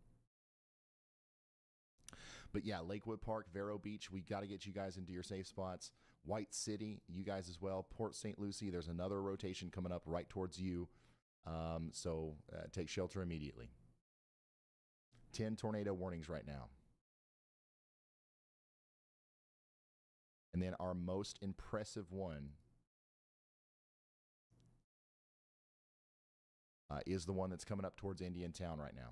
Speaker 5: But yeah, Lakewood Park, Vero Beach, we got to get you guys into your safe spots. White City, you guys as well. Port St. Lucie, there's another rotation coming up right towards you. So take shelter immediately. 10 tornado warnings right now. And then our most impressive one is the one that's coming up towards Indiantown right now.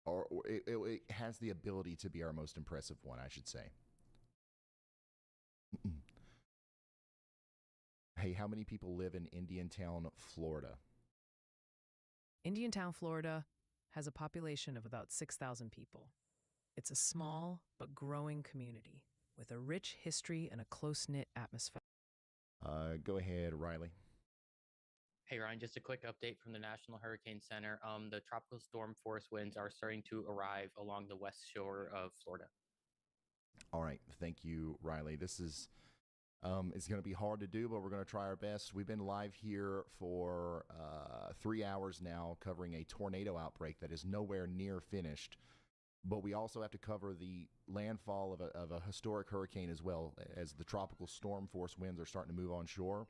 Speaker 5: Or it has the ability to be our most impressive one, I should say. Hey, how many people live in Indiantown, Florida?
Speaker 8: Indiantown, Florida has a population of about 6,000 people. It's a small but growing community with a rich history and a close-knit atmosphere.
Speaker 5: Go ahead, Riley.
Speaker 6: Hey Ryan, just a quick update from the National Hurricane Center. The tropical storm force winds are starting to arrive along the west shore of Florida.
Speaker 5: All right, thank you, Riley. This is it's going to be hard to do, but we're going to try our best. We've been live here for 3 hours now, covering a tornado outbreak that is nowhere near finished. But we also have to cover the landfall of a historic hurricane as well, as the tropical storm force winds are starting to move on shore.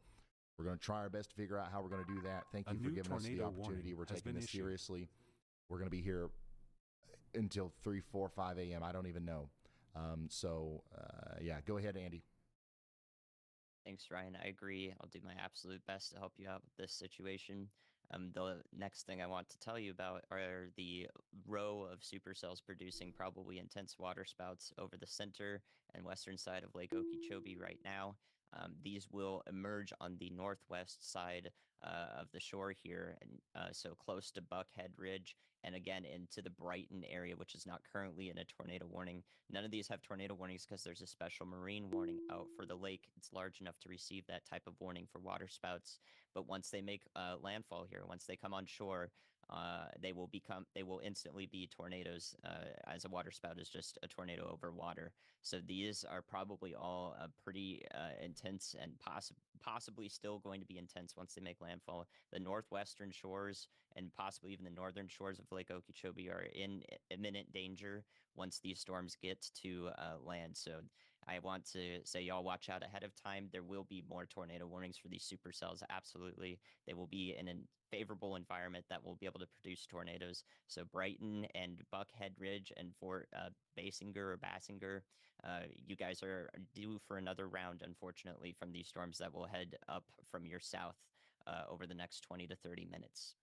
Speaker 5: We're going to try our best to figure out how we're going to do that. Thank you for giving us the opportunity. We're taking this seriously. We're going to be here until 3, 4, 5 a.m. I don't even know. Yeah, go ahead, Andy.
Speaker 7: Thanks, Ryan. I agree. I'll do my absolute best to help you out with this situation. The next thing I want to tell you about are the row of supercells producing probably intense water spouts over the center and western side of Lake Okeechobee right now. These will emerge on the northwest side of the shore here, and so close to Buckhead Ridge, and again into the Brighton area, which is not currently in a tornado warning. None of these have tornado warnings because there's a special marine warning out for the lake. It's large enough to receive that type of warning for water spouts. But once they make landfall here, once they come on shore, they will instantly be tornadoes, as a water spout is just a tornado over water. So these are probably all pretty intense and possibly still going to be intense once they make landfall. The northwestern shores and possibly even the northern shores of Lake Okeechobee are in imminent danger once these storms get to land. So I want to say y'all watch out ahead of time. There will be more tornado warnings for these supercells. Absolutely. They will be in a favorable environment that will be able to produce tornadoes. So Brighton and Buckhead Ridge and Fort Basinger, you guys are due for another round, unfortunately, from these storms that will head up from your south over the next 20 to 30 minutes.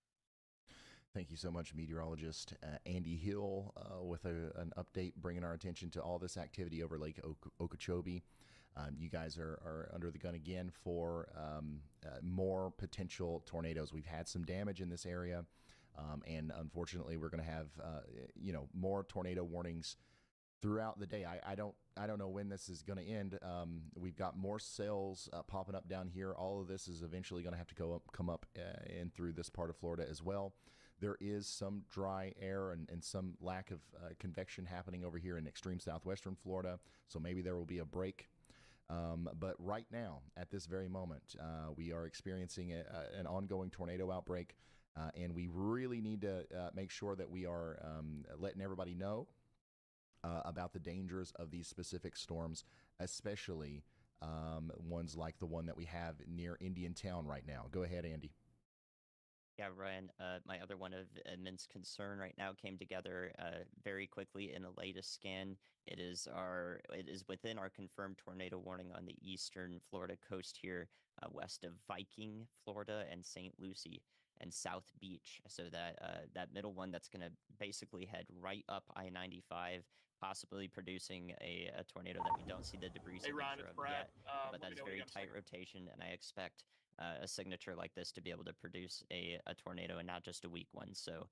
Speaker 5: Thank you so much, meteorologist Andy Hill, with an update bringing our attention to all this activity over Lake Okeechobee. You guys are under the gun again for more potential tornadoes. We've had some damage in this area, and unfortunately, we're going to have more tornado warnings throughout the day. I don't know when this is going to end. We've got more cells popping up down here. All of this is eventually going to have to come up in through this part of Florida as well. There is some dry air and some lack of convection happening over here in extreme southwestern Florida, so maybe there will be a break. But right now, at this very moment, we are experiencing an ongoing tornado outbreak, and we really need to make sure that we are letting everybody know about the dangers of these specific storms, especially ones like the one that we have near Indiantown right now. Go ahead, Andy.
Speaker 7: Yeah, Ryan, my other one of immense concern right now came together very quickly in the latest scan. It is within our confirmed tornado warning on the eastern Florida coast here, west of Viking, Florida, and St. Lucie and South Beach. So that middle one that's going to basically head right up I-95, possibly producing a tornado that we don't see the debris
Speaker 4: Hey, Ryan,
Speaker 7: signature
Speaker 4: it's
Speaker 7: of
Speaker 4: Brad.
Speaker 7: yet. But
Speaker 4: Let me
Speaker 7: that's
Speaker 4: know when you
Speaker 7: very
Speaker 4: got a
Speaker 7: tight
Speaker 4: second.
Speaker 7: rotation, and I expect a signature like this to be able to produce a tornado and not just a weak one. So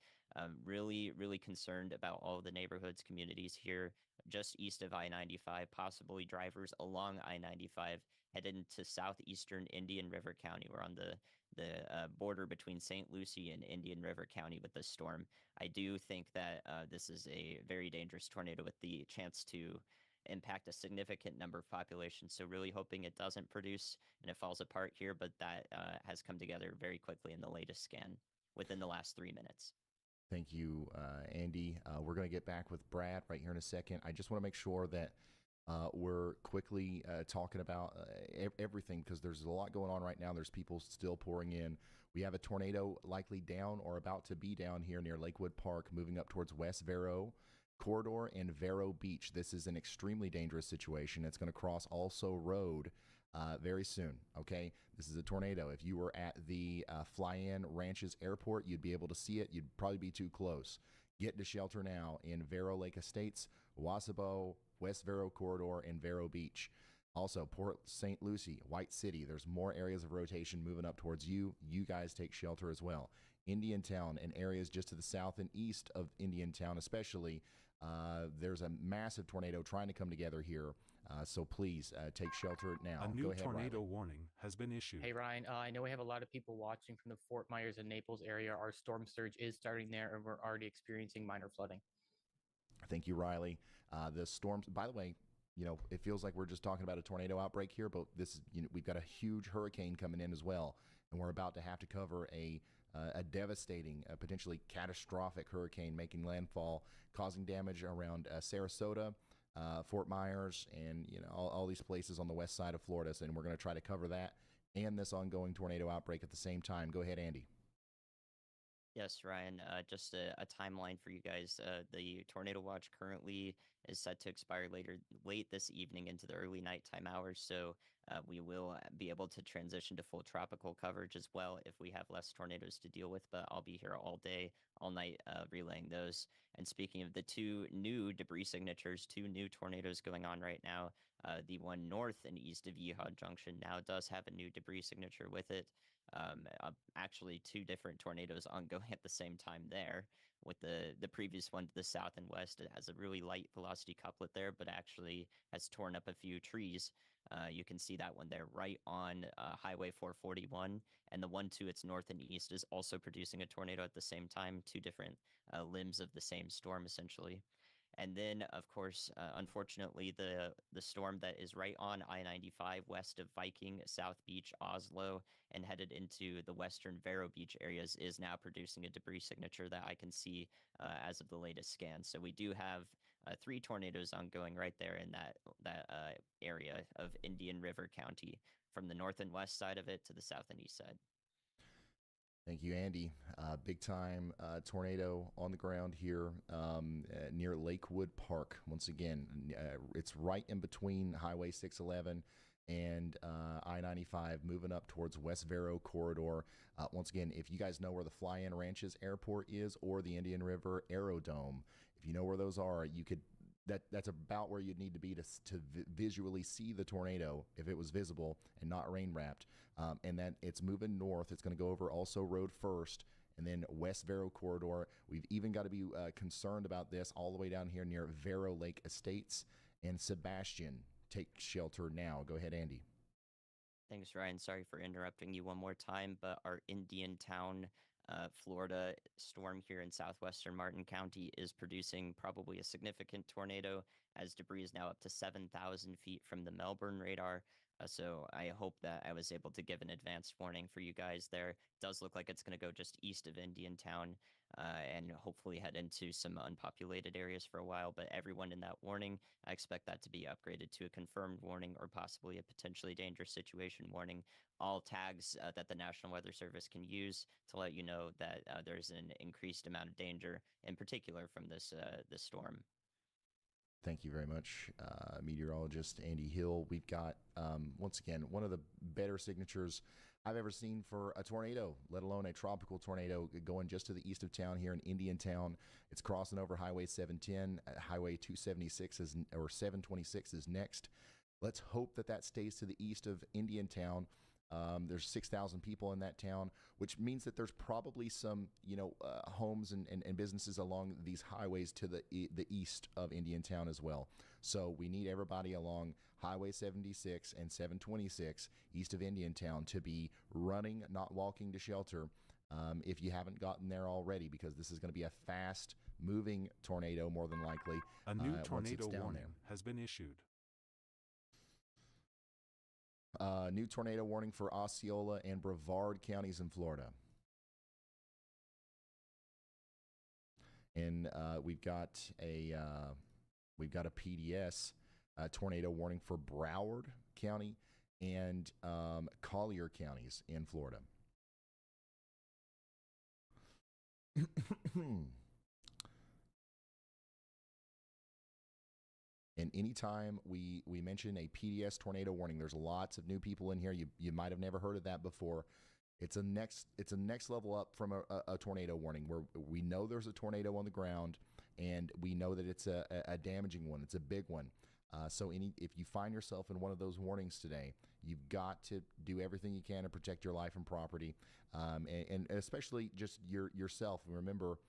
Speaker 7: really, really concerned about all the neighborhoods, communities here just east of I-95, possibly drivers along I-95 headed into southeastern Indian River County. We're on the border between St. Lucie and Indian River County with this storm. I do think that this is a very dangerous tornado with the chance to impact a significant number of populations. So really hoping it doesn't produce and it falls apart here, but that has come together very quickly in the latest scan within the last 3 minutes.
Speaker 5: Thank you, Andy. We're going to get back with Brad right here in a second. I just want to make sure that we're quickly talking about everything because there's a lot going on right now. There's people still pouring in. We have a tornado likely down or about to be down here near Lakewood Park, moving up towards West Vero Corridor and Vero Beach. This is an extremely dangerous situation. It's going to cross Also Road very soon. Okay, this is a tornado. If you were at the Fly-In Ranches Airport, you'd be able to see it. You'd probably be too close. Get to shelter now in Vero Lake Estates, Wasabo, West Vero Corridor, and Vero Beach. Also, Port St. Lucie, White City. There's more areas of rotation moving up towards you. You guys take shelter as well. Indiantown and areas just to the south and east of Indiantown, especially. There's a massive tornado trying to come together here. So please take shelter now.
Speaker 9: A
Speaker 5: Go
Speaker 9: new
Speaker 5: ahead,
Speaker 9: tornado
Speaker 5: Riley.
Speaker 9: warning has been issued.
Speaker 6: Hey Ryan, I know we have a lot of people watching from the Fort Myers and Naples area. Our storm surge is starting there, and we're already experiencing minor flooding.
Speaker 5: Thank you, Riley. The storms, by the way, it feels like we're just talking about a tornado outbreak here, but this is, we've got a huge hurricane coming in as well, and we're about to have to cover a devastating, potentially catastrophic hurricane making landfall, causing damage around Sarasota, Fort Myers, and all these places on the west side of Florida. And we're going to try to cover that and this ongoing tornado outbreak at the same time. Go ahead, Andy.
Speaker 7: Yes, Ryan, just a timeline for you guys. The tornado watch currently is set to expire late this evening into the early nighttime hours. So we will be able to transition to full tropical coverage as well if we have less tornadoes to deal with. But I'll be here all day, all night, relaying those. And speaking of the two new debris signatures, two new tornadoes going on right now. The one north and east of Yeehaw Junction now does have a new debris signature with it. Actually, two different tornadoes ongoing at the same time there. With the previous one to the south and west, it has a really light velocity couplet there, but actually has torn up a few trees. You can see that one there right on Highway 441, and the one to its north and east is also producing a tornado at the same time, two different limbs of the same storm, essentially. And then, of course, unfortunately, the storm that is right on I-95 west of Viking, South Beach, Oslo, and headed into the western Vero Beach areas is now producing a debris signature that I can see as of the latest scan. So we do have 3 tornadoes ongoing right there in that area of Indian River County, from the north and west side of it to the south and east side.
Speaker 5: Thank you, Andy. Big time tornado on the ground here near Lakewood Park. Once again, it's right in between Highway 611 and I-95, moving up towards West Vero Corridor. Once again, if you guys know where the Fly-In Ranches Airport is or the Indian River Aerodome, if you know where those are, you could. That's about where you'd need to be to visually see the tornado if it was visible and not rain wrapped. And then it's moving north. It's going to go over Also Road first, and then West Vero Corridor. We've even got to be concerned about this all the way down here near Vero Lake Estates and Sebastian. Take shelter now. Go ahead, Andy.
Speaker 7: Thanks, Ryan. Sorry for interrupting you one more time, but our Indiantown, Florida storm here in southwestern Martin County is producing probably a significant tornado, as debris is now up to 7,000 feet from the Melbourne radar. So I hope that I was able to give an advanced warning for you guys there. It does look like it's going to go just east of Indiantown and hopefully head into some unpopulated areas for a while. But everyone in that warning, I expect that to be upgraded to a confirmed warning or possibly a potentially dangerous situation warning. All tags that the National Weather Service can use to let you know that there's an increased amount of danger, in particular from this storm.
Speaker 5: Thank you very much, meteorologist Andy Hill. We've got, once again, one of the better signatures I've ever seen for a tornado, let alone a tropical tornado, going just to the east of town here in Indiantown. It's crossing over Highway 710. Highway 276 or 726 is next. Let's hope that that stays to the east of Indiantown. There's 6,000 people in that town, which means that there's probably some, homes and businesses along these highways to the east of Indiantown as well. So we need everybody along Highway 76 and 726 east of Indiantown to be running, not walking to shelter, if you haven't gotten there already, because this is going to be a fast-moving tornado, more than likely.
Speaker 9: A new
Speaker 5: once
Speaker 9: tornado
Speaker 5: it's down
Speaker 9: warning
Speaker 5: there.
Speaker 9: has been issued.
Speaker 5: New tornado warning for Osceola and Brevard counties in Florida. And we've got a PDS tornado warning for Broward County and Collier counties in Florida. And anytime we mention a PDS tornado warning, there's lots of new people in here. You might have never heard of that before. It's a next level up from a tornado warning, where we know there's a tornado on the ground, and we know that it's a damaging one. It's a big one. So if you find yourself in one of those warnings today, you've got to do everything you can to protect your life and property, and especially just yourself. And remember,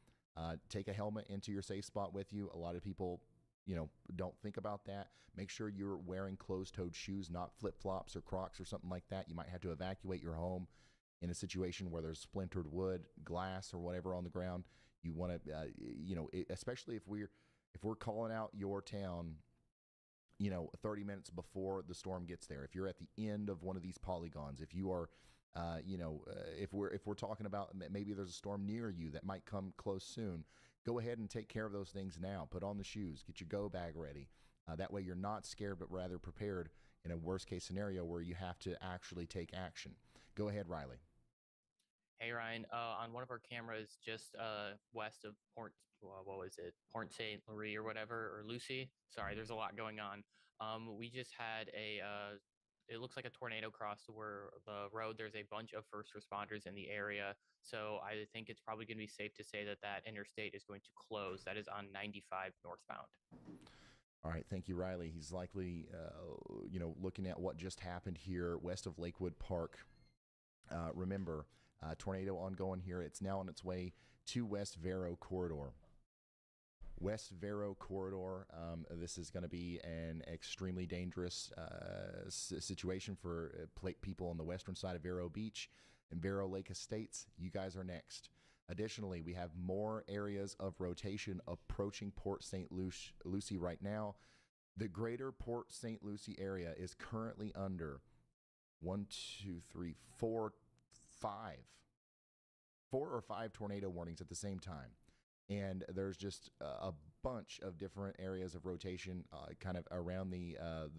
Speaker 5: take a helmet into your safe spot with you. A lot of people, don't think about that. Make sure you're wearing closed-toed shoes, not flip-flops or Crocs or something like that. You might have to evacuate your home in a situation where there's splintered wood, glass, or whatever on the ground. You want to, especially if we're calling out your town, 30 minutes before the storm gets there. If you're at the end of one of these polygons, if you are, if we're talking about maybe there's a storm near you that might come close soon, go ahead and take care of those things now. Put on the shoes, get your go bag ready. That way you're not scared, but rather prepared in a worst case scenario where you have to actually take action. Go ahead, Riley.
Speaker 6: Hey Ryan, on one of our cameras just west of Port, what was it, Port St. Louis or whatever, or Lucy. Sorry, there's a lot going on. We just had it looks like a tornado crossed where the road. There's a bunch of first responders in the area, so I think it's probably going to be safe to say that interstate is going to close. That is on 95 northbound.
Speaker 5: All right, thank you, Riley. He's likely, looking at what just happened here west of Lakewood Park. Remember, tornado ongoing here. It's now on its way to West Vero Corridor. West Vero Corridor. This is going to be an extremely dangerous situation for people on the western side of Vero Beach and Vero Lake Estates. You guys are next. Additionally, we have more areas of rotation approaching Port St. Lucie right now. The greater Port St. Lucie area is currently under 4 or 5 tornado warnings at the same time. And there's just a bunch of different areas of rotation kind of around the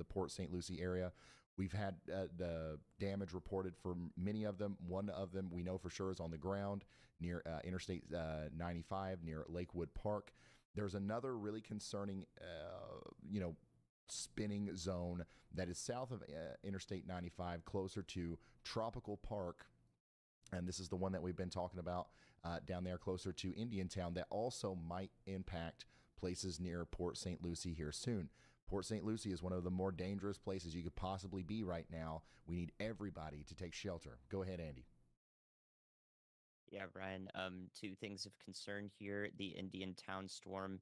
Speaker 5: Port St. Lucie area. We've had the damage reported for many of them. One of them we know for sure is on the ground near Interstate 95, near Lakewood Park. There's another really concerning, spinning zone that is south of Interstate 95, closer to Tropical Park. And this is the one that we've been talking about down there closer to Indiantown, that also might impact places near Port St. Lucie here soon. Port St. Lucie is one of the more dangerous places you could possibly be right now. We need everybody to take shelter. Go ahead, Andy.
Speaker 7: Yeah, Ryan. 2 things of concern here. The Indiantown storm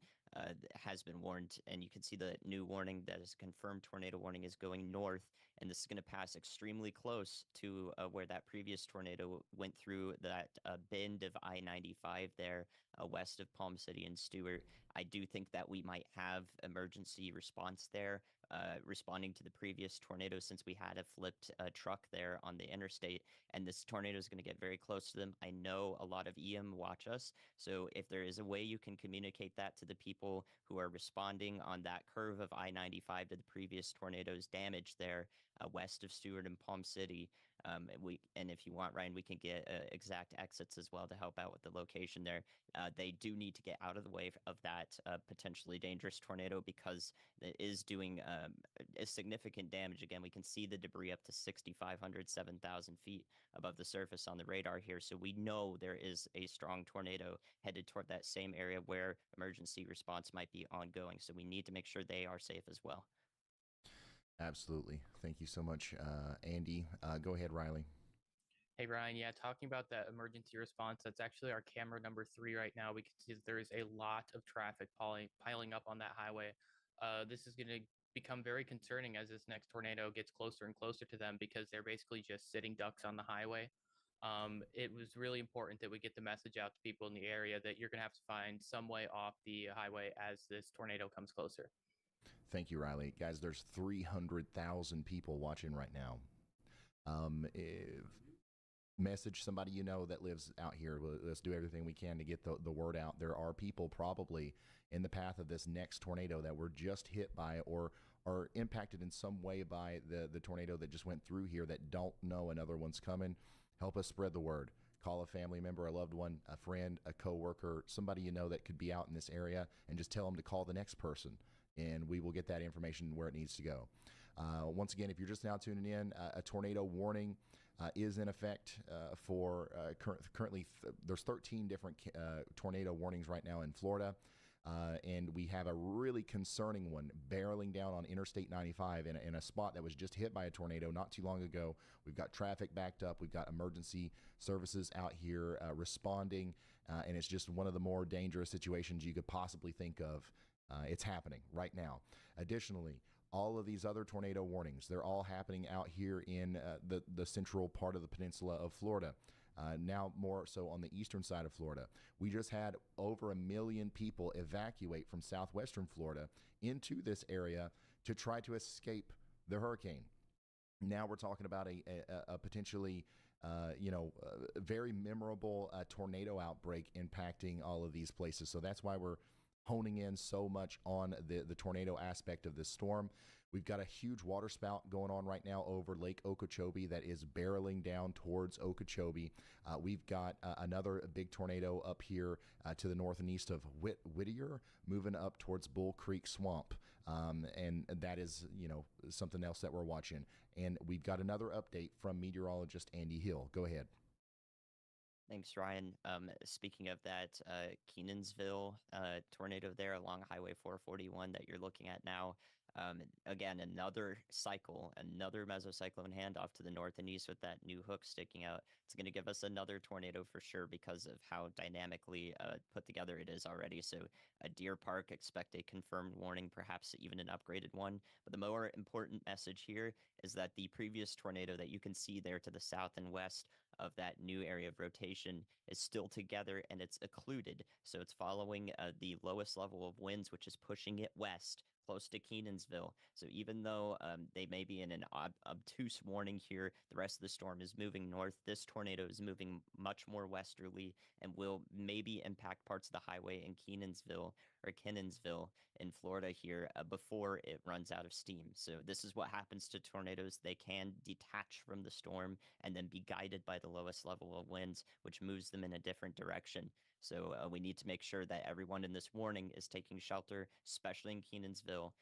Speaker 7: has been warned, and you can see the new warning that is a confirmed tornado warning is going north, and this is going to pass extremely close to where that previous tornado went through that bend of I-95 there west of Palm City and Stewart. I do think that we might have emergency response there, responding to the previous tornado, since we had a flipped truck there on the interstate, and this tornado is going to get very close to them. I know a lot of EM watch us, so if there is a way you can communicate that to the people who are responding on that curve of I-95 to the previous tornado's damage there west of Stewart and Palm City, and if you want, Ryan, we can get exact exits as well to help out with the location there. They do need to get out of the way of that potentially dangerous tornado, because it is doing a significant damage. Again, we can see the debris up to 6,500, 7,000 feet above the surface on the radar here. So we know there is a strong tornado headed toward that same area where emergency response might be ongoing. So we need to make sure they are safe as well.
Speaker 5: Absolutely. Thank you so much, Andy. Go ahead, Riley.
Speaker 6: Hey, Ryan. Yeah, talking about that emergency response, that's actually our camera number 3 right now. We can see that there is a lot of traffic piling up on that highway. This is going to become very concerning as this next tornado gets closer and closer to them, because they're basically just sitting ducks on the highway. It was really important that we get the message out to people in the area that you're going to have to find some way off the highway as this tornado comes closer.
Speaker 5: Thank you, Riley. Guys, there's 300,000 people watching right now. Message somebody you know that lives out here. Let's do everything we can to get the word out. There are people probably in the path of this next tornado that were just hit by or are impacted in some way by the tornado that just went through here that don't know another one's coming. Help us spread the word. Call a family member, a loved one, a friend, a coworker, somebody you know that could be out in this area, and just tell them to call the next person, and we will get that information where it needs to go. Once again, if you're just now tuning in, a tornado warning is in effect for currently. There's 13 different tornado warnings right now in Florida, and we have a really concerning one barreling down on Interstate 95 in a spot that was just hit by a tornado not too long ago. We've got traffic backed up. We've got emergency services out here responding, and it's just one of the more dangerous situations you could possibly think of. It's happening right now. Additionally, all of these other tornado warnings, they're all happening out here in the central part of the peninsula of Florida. Now more so on the eastern side of Florida. We just had over 1 million people evacuate from southwestern Florida into this area to try to escape the hurricane. Now we're talking about a potentially very memorable tornado outbreak impacting all of these places. So that's why we're honing in so much on the tornado aspect of this storm. We've got a huge water spout going on right now over Lake Okeechobee that is barreling down towards Okeechobee. We've got another big tornado up here to the north and east of Whittier, moving up towards Bull Creek Swamp. And that is, something else that we're watching. And we've got another update from meteorologist Andy Hill. Go ahead.
Speaker 7: Thanks, Ryan. Speaking of that, Kenansville tornado there along Highway 441 that you're looking at now. Again, another cycle, another mesocyclone handoff to the north and east with that new hook sticking out. It's going to give us another tornado for sure because of how dynamically put together it is already. So a Deer Park, expect a confirmed warning, perhaps even an upgraded one. But the more important message here is that the previous tornado that you can see there to the south and west of that new area of rotation is still together and it's occluded. So it's following the lowest level of winds, which is pushing it west, close to Kenansville. So even though they may be in an obtuse warning here, the rest of the storm is moving north. This tornado is moving much more westerly and will maybe impact parts of the highway in Kenansville in Florida here before it runs out of steam. So this is what happens to tornadoes. They can detach from the storm and then be guided by the lowest level of winds, which moves them in a different direction. So we need to make sure that everyone in this warning is taking shelter, especially in Kenansville,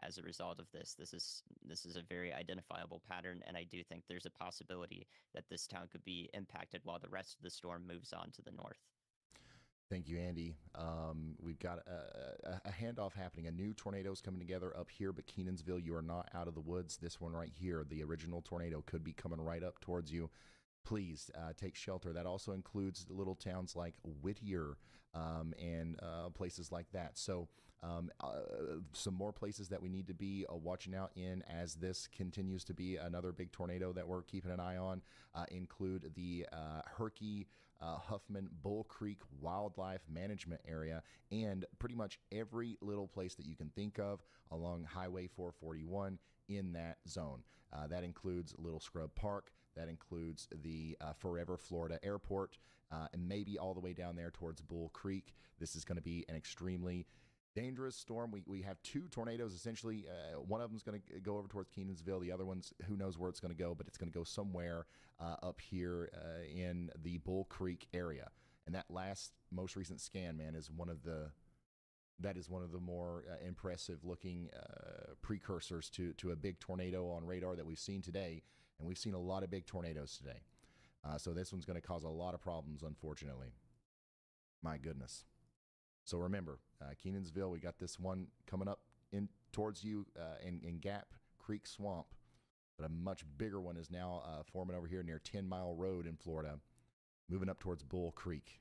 Speaker 7: as a result of this. This is a very identifiable pattern, and I do think there's a possibility that this town could be impacted while the rest of the storm moves on to the north.
Speaker 5: Thank you, Andy. We've got a handoff happening. A new tornado is coming together up here, but Kenansville, you are not out of the woods. This one right here, the original tornado, could be coming right up towards you. please take shelter. That also includes little towns like Whittier and places like that. So some more places that we need to be watching out in as this continues to be another big tornado that we're keeping an eye on include the Herky, Huffman, Bull Creek Wildlife Management Area, and pretty much every little place that you can think of along Highway 441 in that zone. That includes Little Scrub Park. That includes the Forever Florida Airport, and maybe all the way down there towards Bull Creek. This is going to be an extremely dangerous storm. We have two tornadoes, essentially. One of them is going to go over towards Kenansville. The other one's, who knows where it's going to go, but it's going to go somewhere up here in the Bull Creek area. And that most recent scan, man, is one of the more impressive looking precursors to a big tornado on radar that we've seen today. And we've seen a lot of big tornadoes today. So this one's going to cause a lot of problems, unfortunately. My goodness. So remember, Kenansville, we got this one coming up in towards you in Gap Creek Swamp. But a much bigger one is now forming over here near 10 Mile Road in Florida, moving up towards Bull Creek.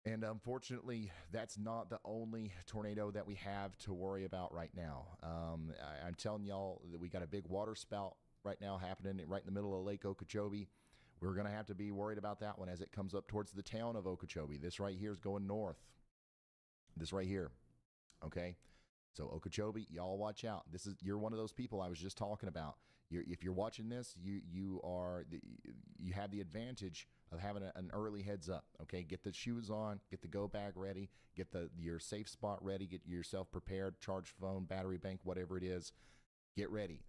Speaker 5: And unfortunately, that's not the only tornado that we have to worry about right now. I'm telling y'all that we got a big water spout right now happening right in the middle of Lake Okeechobee. We're going to have to be worried about that one as it comes up towards the town of Okeechobee. This right here is going north. This right here. Okay? So Okeechobee, y'all watch out. You're one of those people I was just talking about. If you're watching this, you have the advantage of having an early heads up. Okay, get the shoes on, get the go bag ready, get your safe spot ready, get yourself prepared, charge phone, battery bank, whatever it is. Get ready.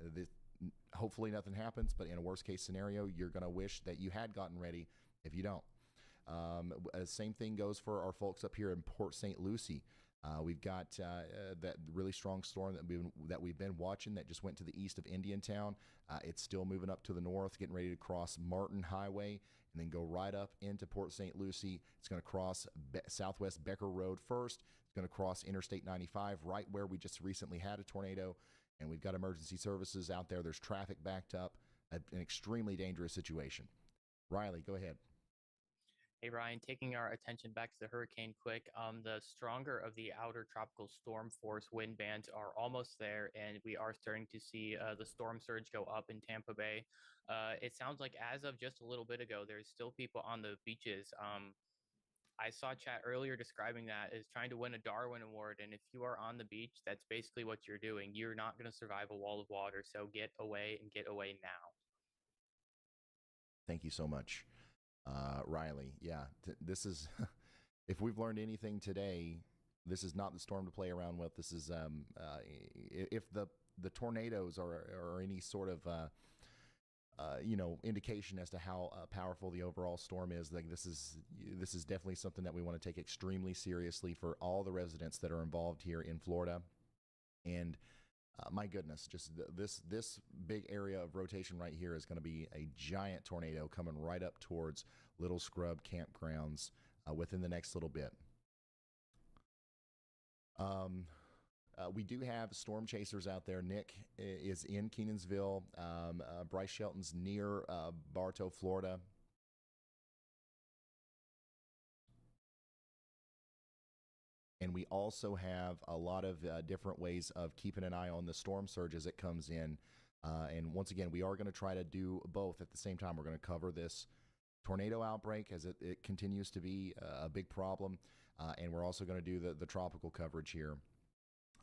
Speaker 5: Hopefully nothing happens, but in a worst case scenario, you're going to wish that you had gotten ready if you don't. Same thing goes for our folks up here in Port St. Lucie. We've got that really strong storm that we've been watching that just went to the east of Indiantown. It's still moving up to the north, getting ready to cross Martin Highway and then go right up into Port St. Lucie. It's going to cross Southwest Becker Road first. It's going to cross Interstate 95 right where we just recently had a tornado. And we've got emergency services out there. There's traffic backed up. An extremely dangerous situation. Riley, go ahead.
Speaker 6: Hey, Ryan, taking our attention back to the hurricane quick, the stronger of the outer tropical storm force wind bands are almost there, and we are starting to see the storm surge go up in Tampa Bay. It sounds like as of just a little bit ago, there's still people on the beaches. I saw chat earlier describing that as trying to win a Darwin Award, and if you are on the beach, that's basically what you're doing. You're not going to survive a wall of water, so get away and get away now.
Speaker 5: Thank you so much, Riley. Yeah, this is, if we've learned anything today, this is not the storm to play around with. This is, if the tornadoes are any sort of, indication as to how powerful the overall storm is, like this is definitely something that we want to take extremely seriously for all the residents that are involved here in Florida. And my goodness, just this big area of rotation right here is going to be a giant tornado coming right up towards Little Scrub campgrounds within the next little bit. We do have storm chasers out there. Nick is in Kenansville. Bryce Shelton's near Bartow, Florida. And we also have a lot of different ways of keeping an eye on the storm surge as it comes in. And once again, we are going to try to do both at the same time. We're going to cover this tornado outbreak as it continues to be a big problem. And we're also going to do the tropical coverage here.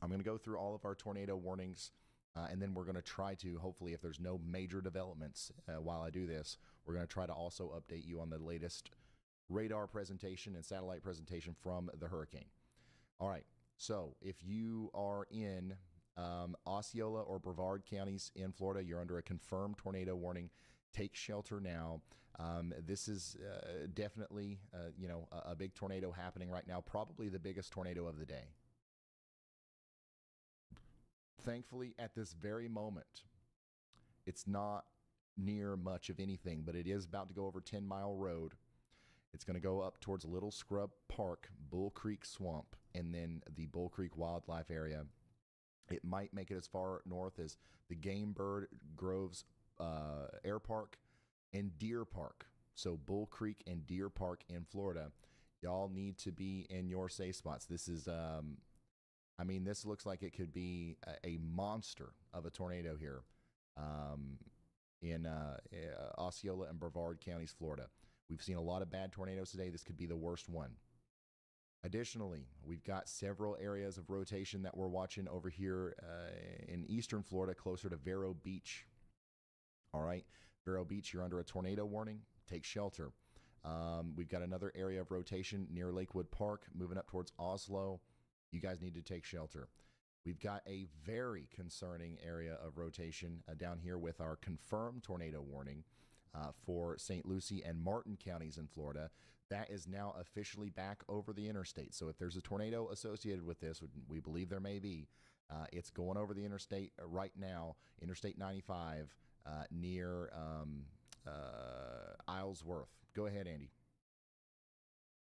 Speaker 5: I'm going to go through all of our tornado warnings, and then we're going to try to, hopefully, if there's no major developments while I do this, we're going to try to also update you on the latest radar presentation and satellite presentation from the hurricane. All right, so if you are in Osceola or Brevard counties in Florida, you're under a confirmed tornado warning. Take shelter now. This is definitely, a big tornado happening right now, probably the biggest tornado of the day. Thankfully, at this very moment, it's not near much of anything, but it is about to go over 10 Mile Road. It's going to go up towards Little Scrub Park, Bull Creek Swamp, and then the Bull Creek Wildlife Area. It might make it as far north as the Game Bird Groves Air Park, and Deer Park. So Bull Creek and Deer Park in Florida. Y'all need to be in your safe spots. This is, I mean, this looks like it could be a monster of a tornado here in Osceola and Brevard counties, Florida. We've seen a lot of bad tornadoes today. This could be the worst one. Additionally, we've got several areas of rotation that we're watching over here in eastern Florida, closer to Vero Beach. All right, Vero Beach, you're under a tornado warning. Take shelter. We've got another area of rotation near Lakewood Park, moving up towards Oslo. You guys need to take shelter. We've got a very concerning area of rotation down here with our confirmed tornado warning for St. Lucie and Martin counties in Florida. That is now officially back over the interstate. So if there's a tornado associated with this, we believe there may be, it's going over the interstate right now, Interstate 95 near Islesworth. Go ahead, Andy.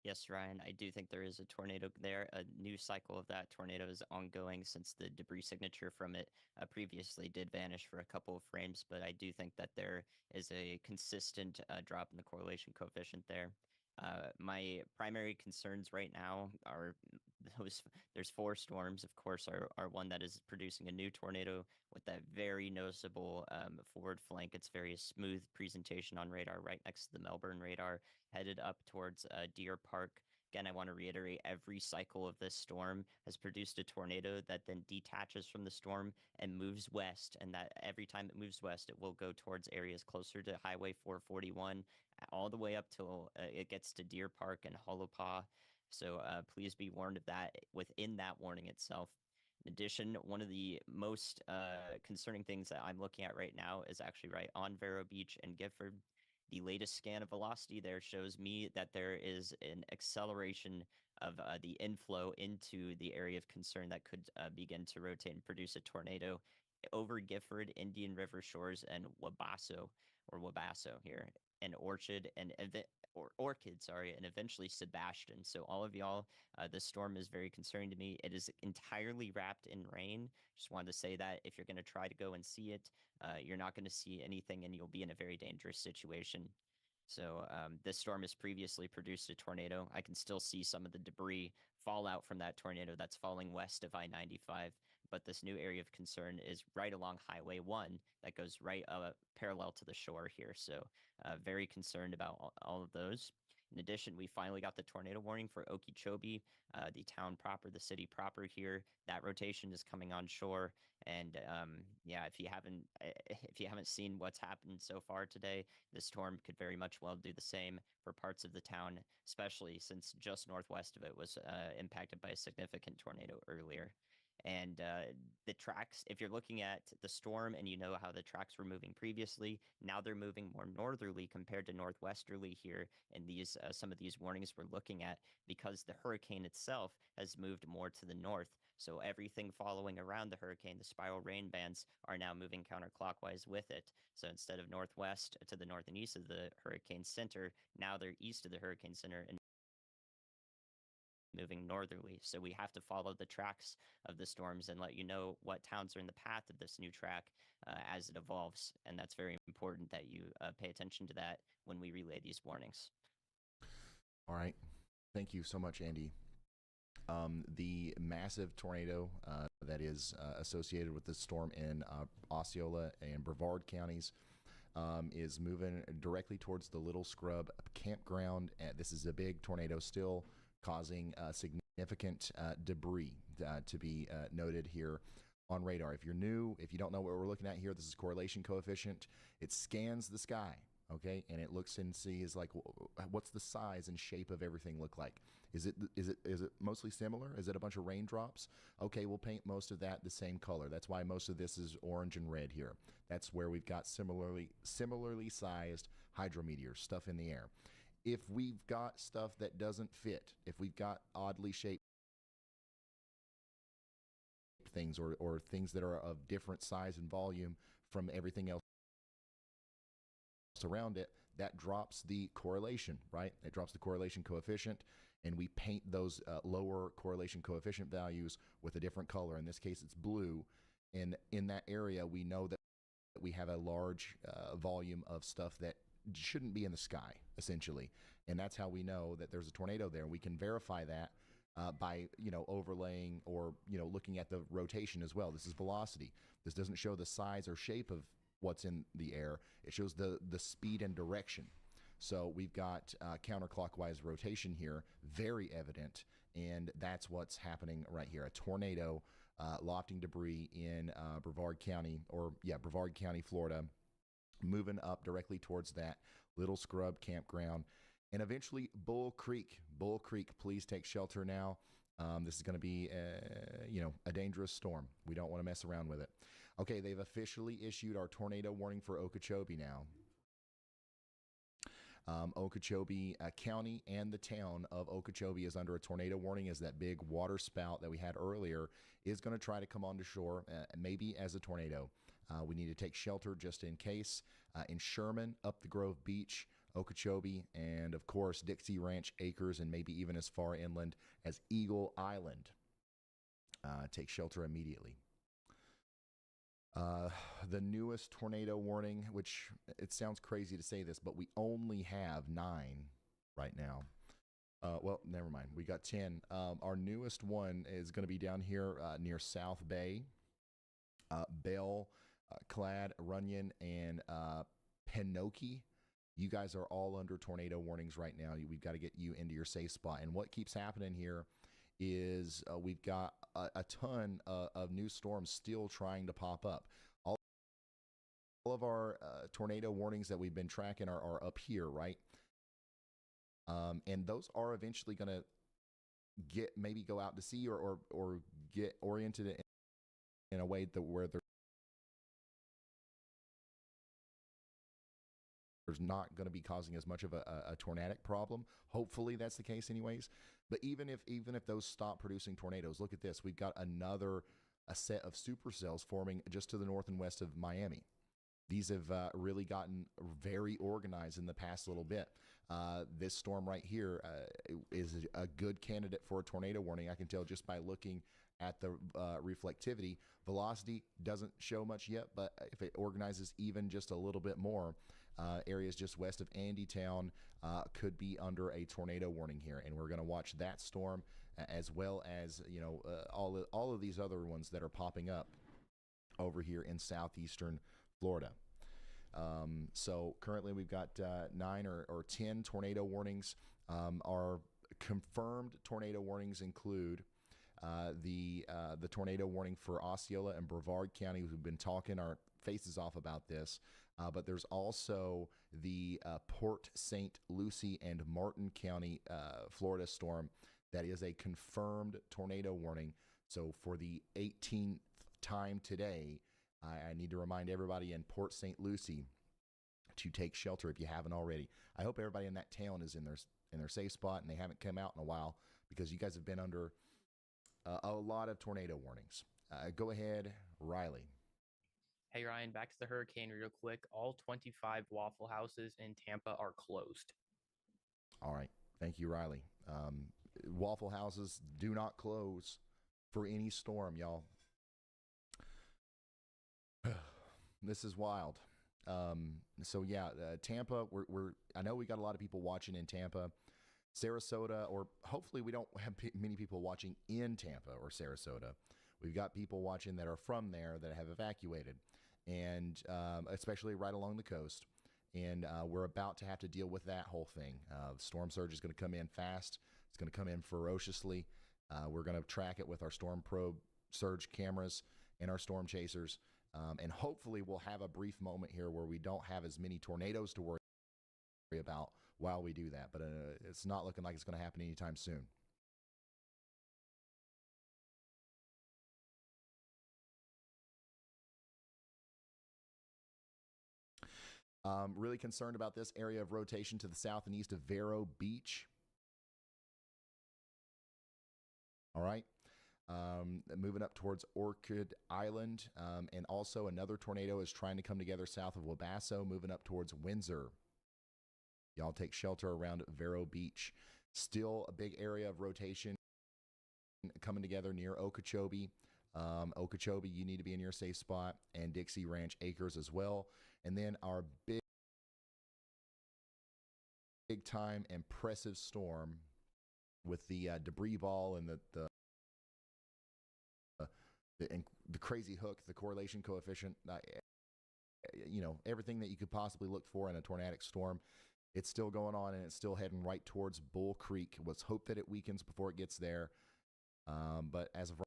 Speaker 7: Yes, Ryan, I do think there is a tornado there. A new cycle of that tornado is ongoing since the debris signature from it previously did vanish for a couple of frames, but I do think that there is a consistent drop in the correlation coefficient there. My primary concerns right now are there's 4 storms, of course, are one that is producing a new tornado with that very noticeable forward flank. It's very smooth presentation on radar right next to the Melbourne radar, headed up towards Deer Park. Again, I want to reiterate, every cycle of this storm has produced a tornado that then detaches from the storm and moves west, and that every time it moves west, it will go towards areas closer to Highway 441, all the way up till it gets to Deer Park and Hollopaw. So please be warned of that within that warning itself. In addition, one of the most concerning things that I'm looking at right now is actually right on Vero Beach and Gifford. The latest scan of velocity there shows me that there is an acceleration of the inflow into the area of concern that could begin to rotate and produce a tornado over Gifford, Indian River Shores, and Wabasso here, and Orchid, and Orchid, and eventually Sebastian. So all of y'all, this storm is very concerning to me. It is entirely wrapped in rain. Just wanted to say that if you're going to try to go and see it, you're not going to see anything, and you'll be in a very dangerous situation. So this storm has previously produced a tornado. I can still see some of the debris fall out from that tornado that's falling west of I-95. But this new area of concern is right along Highway 1 that goes right parallel to the shore here. So very concerned about all of those. In addition, we finally got the tornado warning for Okeechobee, the town proper, the city proper here. That rotation is coming on shore. And yeah, if you haven't seen what's happened so far today, the storm could very much well do the same for parts of the town, especially since just northwest of it was impacted by a significant tornado earlier. And the tracks, if you're looking at the storm and you know how the tracks were moving previously, now they're moving more northerly compared to northwesterly here in these some of these warnings we're looking at, because the hurricane itself has moved more to the north. So everything following around the hurricane, the spiral rain bands, are now moving counterclockwise with it. So instead of northwest to the north and east of the hurricane center, now they're east of the hurricane center and moving northerly. So we have to follow the tracks of the storms and let you know what towns are in the path of this new track as it evolves. And that's very important that you pay attention to that when we relay these warnings.
Speaker 5: All right. Thank you so much, Andy. The massive tornado that is associated with this storm in Osceola and Brevard counties is moving directly towards the Little Scrub campground. This is a big tornado still, causing significant debris to be noted here on radar. If you're new, if you don't know what we're looking at here, this is correlation coefficient. It scans the sky, okay, and it looks and sees like what's the size and shape of everything look like. Is it mostly similar? Is it a bunch of raindrops? Okay, we'll paint most of that the same color. That's why most of this is orange and red here. That's where we've got similarly sized hydrometeors, stuff in the air. If we've got stuff that doesn't fit, if we've got oddly shaped things or things that are of different size and volume from everything else around it, that drops the correlation, right? It drops the correlation coefficient, and we paint those lower correlation coefficient values with a different color. In this case, it's blue. And in that area, we know that we have a large volume of stuff that shouldn't be in the sky, essentially. And that's how we know that there's a tornado there. We can verify that by, overlaying or, looking at the rotation as well. This is velocity. This doesn't show the size or shape of what's in the air. It shows the speed and direction. So we've got counterclockwise rotation here, very evident, and that's what's happening right here. A tornado lofting debris in Brevard County, Florida, moving up directly towards that little scrub campground, and eventually Bull Creek. Bull Creek, please take shelter now. This is going to be, a dangerous storm. We don't want to mess around with it. Okay, they've officially issued our tornado warning for Okeechobee now. Okeechobee County and the town of Okeechobee is under a tornado warning as that big water spout that we had earlier is going to try to come onto shore, maybe as a tornado. We need to take shelter just in case. In Sherman, up the Grove Beach, Okeechobee, and of course Dixie Ranch Acres, and maybe even as far inland as Eagle Island. Take shelter immediately. The newest tornado warning, which it sounds crazy to say this, but we only have 9 right now. Well, never mind. We got 10. Our newest one is going to be down here near South Bay, Bell, Clad, Runyon, and Penoki. You guys are all under tornado warnings right now. We've got to get you into your safe spot. And what keeps happening here is we've got a ton of new storms still trying to pop up. All of our tornado warnings that we've been tracking are up here, right? And those are eventually going to maybe go out to sea or get oriented in a way that where there's not going to be causing as much of a tornadic problem. Hopefully that's the case anyways. But even if those stop producing tornadoes, look at this. We've got a set of supercells forming just to the north and west of Miami. These have really gotten very organized in the past little bit. This storm right here is a good candidate for a tornado warning. I can tell just by looking at the reflectivity. Velocity doesn't show much yet, but if it organizes even just a little bit more, areas just west of Andytown could be under a tornado warning here, and we're going to watch that storm as well as all of these other ones that are popping up over here in southeastern Florida. So currently we've got 9 or 10 tornado warnings. Our confirmed tornado warnings include the tornado warning for Osceola and Brevard County. We've been talking our faces off about this. But there's also the Port St. Lucie and Martin County, Florida storm that is a confirmed tornado warning. So for the 18th time today, I need to remind everybody in Port St. Lucie to take shelter if you haven't already. I hope everybody in that town is in their safe spot and they haven't come out in a while, because you guys have been under a lot of tornado warnings. Go ahead, Riley.
Speaker 6: Hey Ryan, back to the hurricane real quick. All 25 Waffle Houses in Tampa are closed.
Speaker 5: All right. Thank you, Riley. Waffle Houses do not close for any storm, y'all. This is wild. Tampa, I know we got a lot of people watching in Tampa. Sarasota, or hopefully we don't have many people watching in Tampa or Sarasota. We've got people watching that are from there that have evacuated, and especially right along the coast. And we're about to have to deal with that whole thing. Storm surge is going to come in fast. It's going to come in ferociously. We're going to track it with our Storm Probe surge cameras and our storm chasers. And hopefully we'll have a brief moment here where we don't have as many tornadoes to worry about while we do that. But it's not looking like it's going to happen anytime soon. Really concerned about this area of rotation to the south and east of Vero Beach. All right. Moving up towards Orchid Island. And also another tornado is trying to come together south of Wabasso, moving up towards Windsor. Y'all take shelter around Vero Beach. Still a big area of rotation coming together near Okeechobee. Okeechobee, you need to be in your safe spot, and Dixie Ranch Acres as well. And then our big big time impressive storm with the debris ball and the crazy hook, the correlation coefficient, everything that you could possibly look for in a tornadic storm. It's still going on, and it's still heading right towards Bull Creek. Let's hope that it weakens before it gets there. But as of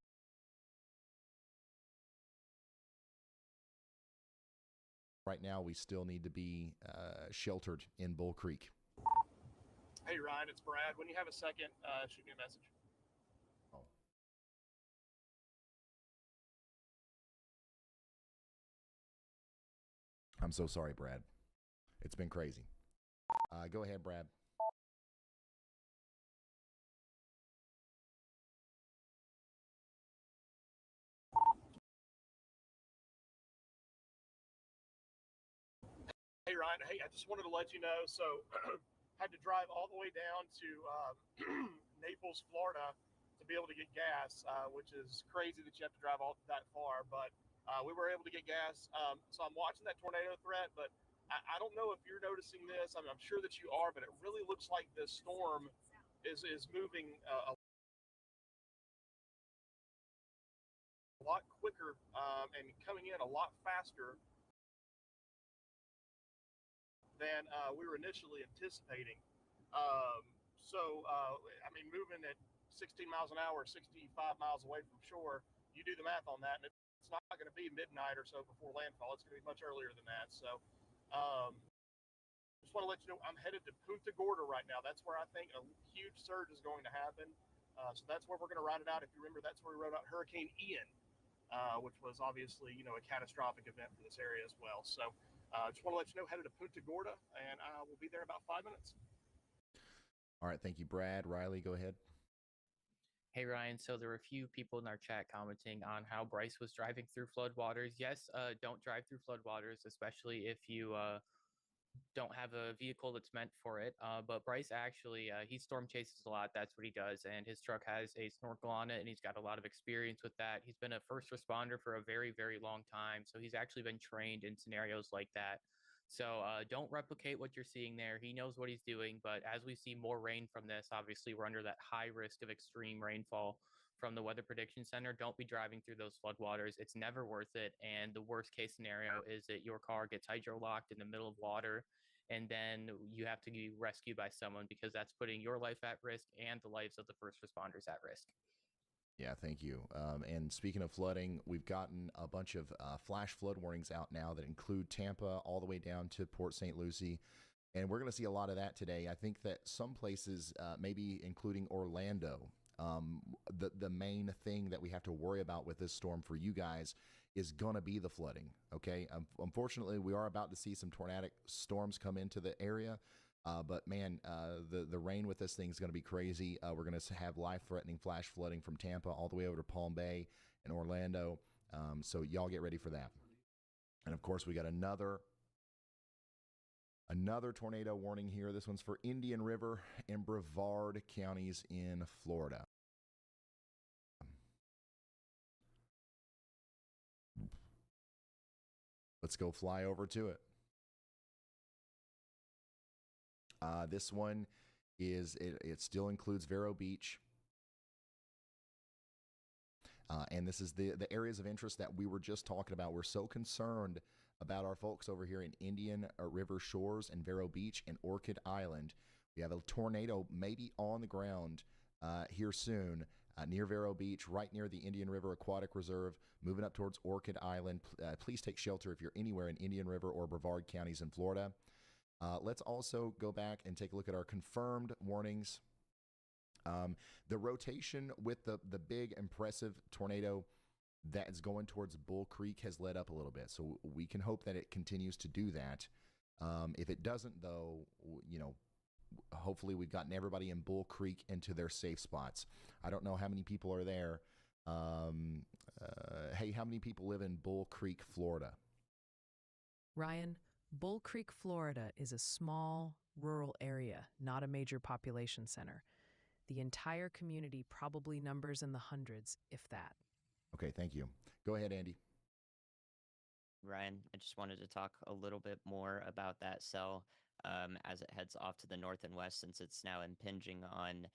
Speaker 5: right now, we still need to be sheltered in Bull Creek.
Speaker 4: Hey, Ryan, it's Brad. When you have a second, shoot me a message.
Speaker 5: I'm so sorry, Brad. It's been crazy. Go ahead, Brad.
Speaker 4: Hey, Ryan. Hey, I just wanted to let you know. So, had to drive all the way down to Naples, Florida, to be able to get gas, which is crazy that you have to drive all that far. But we were able to get gas. So I'm watching that tornado threat, but I don't know if you're noticing this. I'm sure that you are, but it really looks like this storm is moving a lot quicker and coming in a lot faster than we were initially anticipating. Moving at 16 miles an hour, 65 miles away from shore, you do the math on that, and it's not going to be midnight or so before landfall. It's going to be much earlier than that. So just want to let you know I'm headed to Punta Gorda right now. That's where I think a huge surge is going to happen. So that's where we're going to ride it out. If you remember, that's where we rode out Hurricane Ian, which was obviously, a catastrophic event for this area as well. So just want to let you know, headed to Punta Gorda, and I will be there in about 5 minutes.
Speaker 5: All right, thank you, Brad. Riley, go ahead.
Speaker 6: Hey, Ryan. So there were a few people in our chat commenting on how Bryce was driving through floodwaters. Yes, don't drive through floodwaters, especially if you don't have a vehicle that's meant for it. But Bryce actually, he storm chases a lot. That's what he does. And his truck has a snorkel on it, and he's got a lot of experience with that. He's been a first responder for a very, very long time. So he's actually been trained in scenarios like that. So don't replicate what you're seeing there. He knows what he's doing. But as we see more rain from this, obviously we're under that high risk of extreme rainfall from the Weather Prediction Center. Don't be driving through those floodwaters. It's never worth it. And the worst case scenario is that your car gets hydrolocked in the middle of water, and then you have to be rescued by someone, because that's putting your life at risk and the lives of the first responders at risk.
Speaker 5: Yeah, thank you. And speaking of flooding, we've gotten a bunch of flash flood warnings out now that include Tampa all the way down to Port St. Lucie. And we're going to see a lot of that today. I think that some places, maybe including Orlando, the main thing that we have to worry about with this storm for you guys is going to be the flooding. Okay. Unfortunately, we are about to see some tornadic storms come into the area. But man, the rain with this thing is going to be crazy. We're going to have life-threatening flash flooding from Tampa all the way over to Palm Bay and Orlando. So y'all get ready for that. And of course, we got another tornado warning here. This one's for Indian River and Brevard counties in Florida. Let's go fly over to it. This one is, it still includes Vero Beach. And this is the areas of interest that we were just talking about. We're so concerned about our folks over here in Indian River Shores and Vero Beach and Orchid Island. We have a tornado maybe on the ground here soon near Vero Beach, right near the Indian River Aquatic Reserve, moving up towards Orchid Island. Please take shelter if you're anywhere in Indian River or Brevard counties in Florida. Let's also go back and take a look at our confirmed warnings. The rotation with the big, impressive tornado that is going towards Bull Creek has let up a little bit. So we can hope that it continues to do that. If it doesn't, though, hopefully we've gotten everybody in Bull Creek into their safe spots. I don't know how many people are there. Hey, how many people live in Bull Creek, Florida?
Speaker 8: Ryan, Bull Creek, Florida is a small, rural area, not a major population center. The entire community probably numbers in the hundreds, if that.
Speaker 5: Okay, thank you. Go ahead, Andy.
Speaker 7: Ryan, I just wanted to talk a little bit more about that cell. as it heads off to the north and west, since it's now impinging on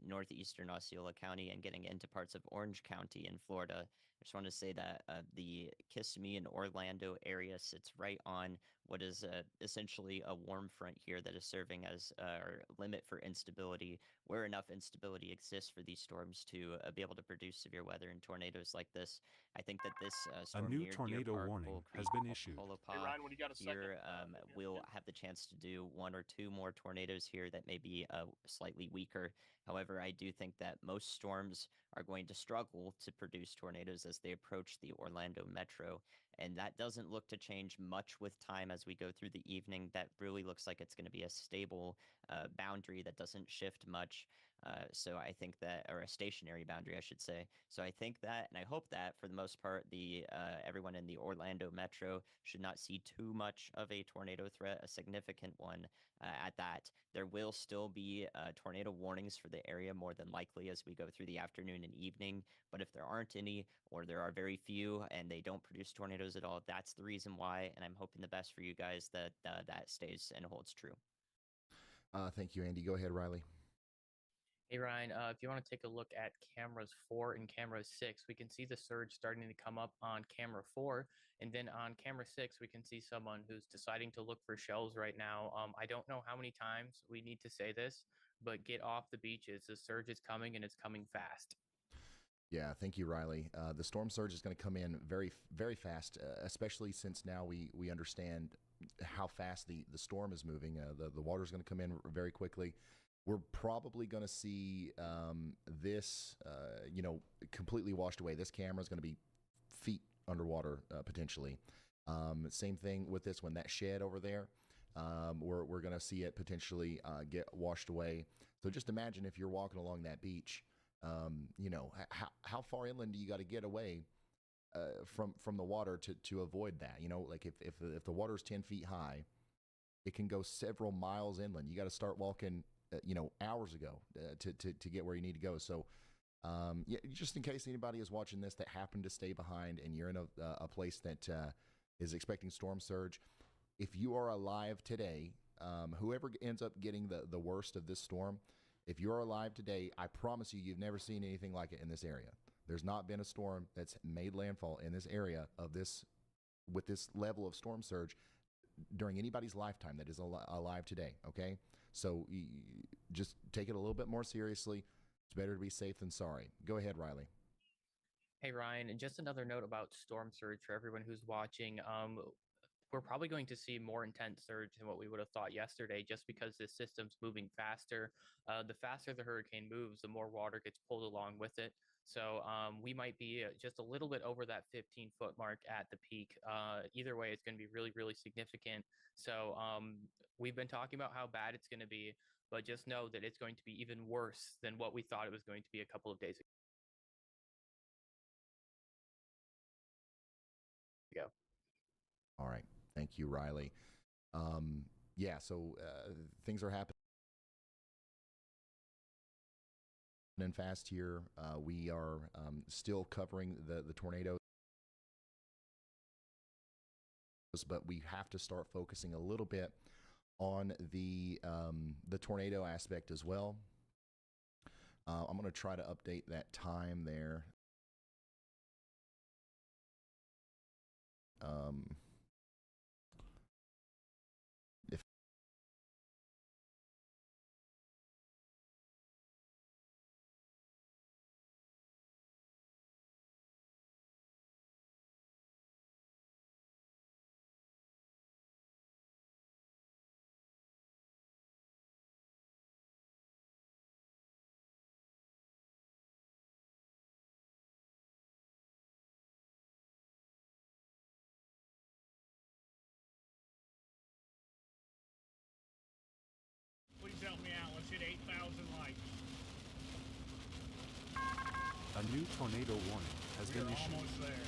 Speaker 7: northeastern Osceola County and getting into parts of Orange County in Florida. I just want to say that the Kissimmee and Orlando area sits right on what is essentially a warm front here that is serving as our limit for instability, where enough instability exists for these storms to be able to produce severe weather and tornadoes like this. I think that this storm
Speaker 9: A new
Speaker 7: near Deer
Speaker 9: tornado
Speaker 7: Park,
Speaker 9: warning
Speaker 7: Bull
Speaker 9: has
Speaker 7: Creek,
Speaker 9: been issued.
Speaker 7: Polopaw,
Speaker 4: Hey, Ryan, when you got a second,
Speaker 7: here
Speaker 4: maybe
Speaker 7: will have the chance to do one or two more tornadoes here that may be slightly weaker. However, I do think that most storms are going to struggle to produce tornadoes as they approach the Orlando metro. And that doesn't look to change much with time as we go through the evening. That really looks like it's going to be a stable boundary that doesn't shift much. So I think that, or a stationary boundary, I should say. So I think that, and I hope that for the most part, the everyone in the Orlando metro should not see too much of a tornado threat, a significant one at that. There will still be tornado warnings for the area more than likely as we go through the afternoon and evening. But if there aren't any, or there are very few, and they don't produce tornadoes at all, that's the reason why. And I'm hoping the best for you guys that that stays and holds true.
Speaker 5: Thank you, Andy. Go ahead, Riley.
Speaker 6: Hey Ryan, if you want to take a look at cameras 4 and camera 6, we can see the surge starting to come up on camera 4, and then on camera 6, we can see someone who's deciding to look for shells right now. I don't know how many times we need to say this, but get off the beaches. The surge is coming, and it's coming fast.
Speaker 5: Yeah, thank you, Riley. The storm surge is going to come in very, very fast, especially since now we understand how fast the storm is moving. The water is going to come in very quickly. We're probably going to see this, completely washed away. This camera is going to be feet underwater potentially. Same thing with this one. That shed over there, we're going to see it potentially get washed away. So just imagine if you're walking along that beach, how far inland do you got to get away from the water to avoid that? Like if the water is 10 feet high, it can go several miles inland. You got to start walking hours ago to get where you need to go. So, just in case anybody is watching this that happened to stay behind and you're in a place that is expecting storm surge, if you are alive today, whoever ends up getting the worst of this storm, if you're alive today, I promise you've never seen anything like it in this area. There's not been a storm that's made landfall in this area with this level of storm surge during anybody's lifetime that is alive today. Okay. So just take it a little bit more seriously. It's better to be safe than sorry. Go ahead, Riley.
Speaker 6: Hey Ryan, and just another note about storm surge for everyone who's watching. We're probably going to see more intense surge than what we would have thought yesterday, just because this system's moving faster. The faster the hurricane moves, the more water gets pulled along with it. So we might be just a little bit over that 15-foot mark at the peak. Either way, it's going to be really, really significant. So we've been talking about how bad it's going to be, but just know that it's going to be even worse than what we thought it was going to be a couple of days ago.
Speaker 5: All right. Thank you, Riley. So things are happening fast here. We are still covering the tornadoes, but we have to start focusing a little bit on the tornado aspect as well. I'm going to try to update that time there.
Speaker 4: Please help me out. Let's hit 8,000 likes.
Speaker 9: A new tornado warning has
Speaker 4: We're
Speaker 9: been issued.
Speaker 4: almost there.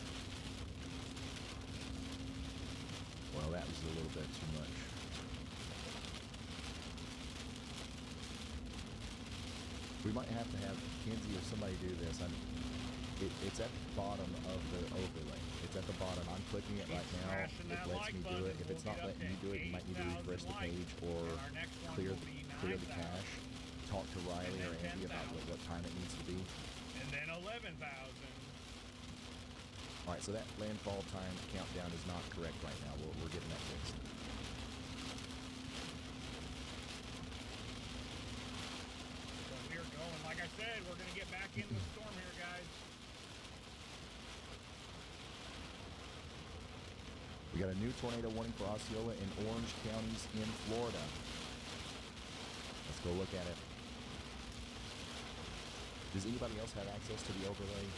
Speaker 5: Well, that was a little bit too much. We might have to have Kenzie or somebody do this. It's at the bottom of the overlay. It's at the bottom. I'm clicking it right now. It lets me do it. If it's not letting you do it, you might need to refresh the page or clear the cache. Talk to Riley or Andy about what time it needs to be.
Speaker 4: And then 11,000.
Speaker 5: All right, so that landfall time countdown is not correct right now. We're getting that fixed.
Speaker 4: So we're going, like I said, we're going to get back in the storm here, guys.
Speaker 5: We got a new tornado warning for Osceola and Orange counties in Florida. Let's go look at it. Does anybody else have access to the overlay?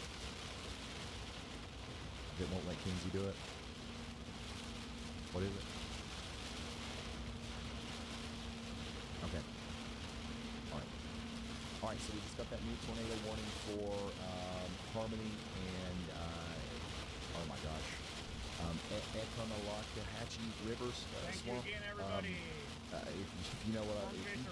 Speaker 5: It won't let Kinsey do it. What is it? Okay. All right, so we just got that new tornado warning for Harmony and, oh my gosh, Economowoc-Hatchie Rivers
Speaker 4: Thank you
Speaker 5: Swamp.
Speaker 4: again, everybody.
Speaker 5: If you know what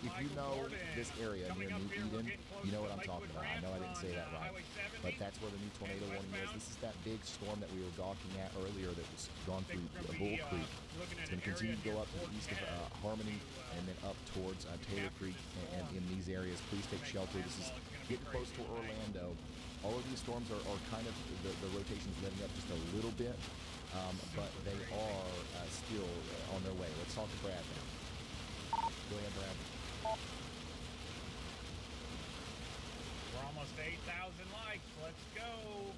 Speaker 5: if you know this area near New Eden, you know what I'm talking about. I know I didn't say that right, but that's where the new tornado warning is. This is that big storm that we were gawking at earlier that was gone through Bull Creek. It's going to continue to go up to the east of Harmony and then up towards Taylor Creek and in these areas. Please take shelter. This is getting close to Orlando. All of these storms are kind of the rotation's letting up just a little bit, but they are still on their way. Let's talk to Brad now. Go ahead, Brad.
Speaker 4: We're almost 8,000 likes. Let's go.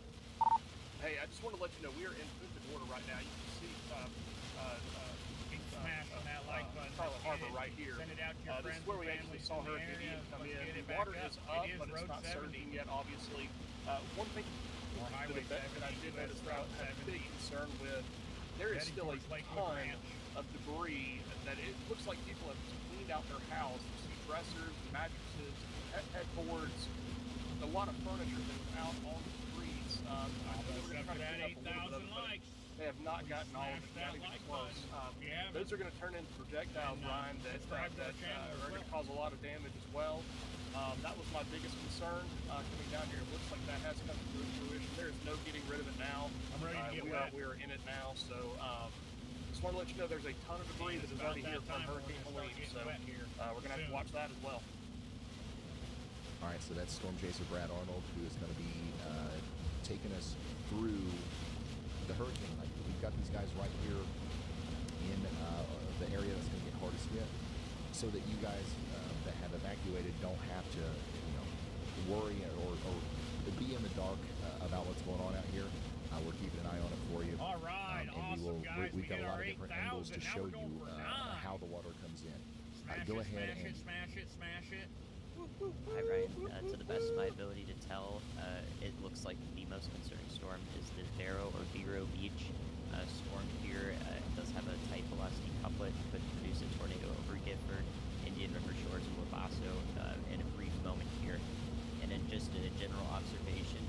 Speaker 10: Hey, I just want to let you know we are in Punta Gorda right now. You can see
Speaker 4: Keep smashing that like button.
Speaker 10: Charlotte Harbor right here.
Speaker 4: Send it out to your
Speaker 10: This
Speaker 4: friends
Speaker 10: is where
Speaker 4: and
Speaker 10: we actually
Speaker 4: families
Speaker 10: saw
Speaker 4: in the
Speaker 10: Hurricane
Speaker 4: area.
Speaker 10: Ian come
Speaker 4: Let's
Speaker 10: in.
Speaker 4: get it
Speaker 10: The
Speaker 4: back
Speaker 10: water
Speaker 4: up.
Speaker 10: is up,
Speaker 4: It is
Speaker 10: but it's
Speaker 4: Road
Speaker 10: not
Speaker 4: 70.
Speaker 10: surging yet, obviously. One thing
Speaker 4: Or Highway
Speaker 10: that I
Speaker 4: 70,
Speaker 10: did
Speaker 4: West
Speaker 10: notice
Speaker 4: Route
Speaker 10: that I have a
Speaker 4: 70.
Speaker 10: big concern with, there is
Speaker 4: Heading
Speaker 10: still a
Speaker 4: towards Lakewood
Speaker 10: ton
Speaker 4: Ranch.
Speaker 10: of debris that it looks like people have cleaned out their house. You see dressers, mattresses, headboards, a lot of furniture that is out on the streets. I think we're going to try to
Speaker 4: That
Speaker 10: clean up a little bit of
Speaker 4: 8,000
Speaker 10: it, but
Speaker 4: likes.
Speaker 10: they have not gotten all of it.
Speaker 4: Smash that
Speaker 10: Not even
Speaker 4: like
Speaker 10: close.
Speaker 4: button. If you haven't.
Speaker 10: Those are going to turn into projectiles,
Speaker 4: And,
Speaker 10: Ryan, that
Speaker 4: subscribe to our channel as
Speaker 10: are going to
Speaker 4: well.
Speaker 10: cause a lot of damage as well. That was my biggest concern coming down here. It looks like that has come to fruition. There is no getting rid of it now.
Speaker 4: I'm ready to get wet.
Speaker 10: We are in it now, so just want to let you know there's a ton of debris that is already here from Hurricane Helene, so we're going to have to watch that as well.
Speaker 5: All right, so that's Storm Chaser Brad Arnold, who is going to be taking us through the hurricane. Like, we've got these guys right here in the area that's going to get hardest hit, so that you guys that have evacuated don't have to, worry or be in the dark about what's going on out here. We're keeping an eye on it for you.
Speaker 4: All right,
Speaker 5: and
Speaker 4: awesome, guys.
Speaker 5: we've got
Speaker 4: We
Speaker 5: a lot of
Speaker 4: hit our
Speaker 5: different angles to
Speaker 4: 8,000. Now
Speaker 5: show
Speaker 4: we're going
Speaker 5: you
Speaker 4: for 9.
Speaker 5: how the water comes in.
Speaker 4: Smash
Speaker 5: Go
Speaker 4: it,
Speaker 5: ahead
Speaker 4: smash
Speaker 5: and
Speaker 4: it, smash it, smash it.
Speaker 7: Hi, Ryan. To the best of my ability to tell, it looks like the most concerning storm is the Vero Beach storm here. It does have a tight velocity couplet, could produce a tornado over Gifford, Indian River Shores, and Wabasso in a brief moment here. And then just a general observation,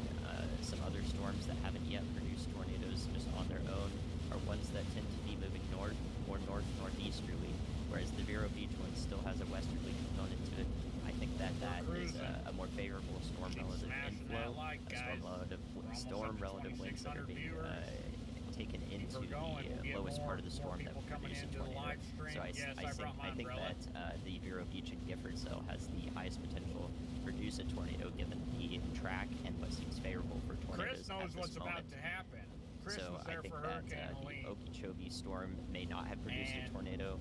Speaker 7: some other storms that haven't yet produced tornadoes just on their own are ones that tend to be moving north or northeasterly, whereas the Vero Beach one still has a westerly component to it. I think that is a more favorable storm relative inflow, storm relative winds that are being taken into the lowest part of the storm that would produce a tornado. So I think that the Vero Beach and Gifford cell has the highest potential to produce a tornado given the track and what seems favorable for tornadoes
Speaker 4: Chris knows
Speaker 7: at this
Speaker 4: what's
Speaker 7: moment.
Speaker 4: about to happen. Chris
Speaker 7: So
Speaker 4: was
Speaker 7: I
Speaker 4: there
Speaker 7: think
Speaker 4: for
Speaker 7: that
Speaker 4: Hurricane
Speaker 7: the
Speaker 4: Helene.
Speaker 7: Okeechobee storm may not have produced a
Speaker 4: And
Speaker 7: tornado.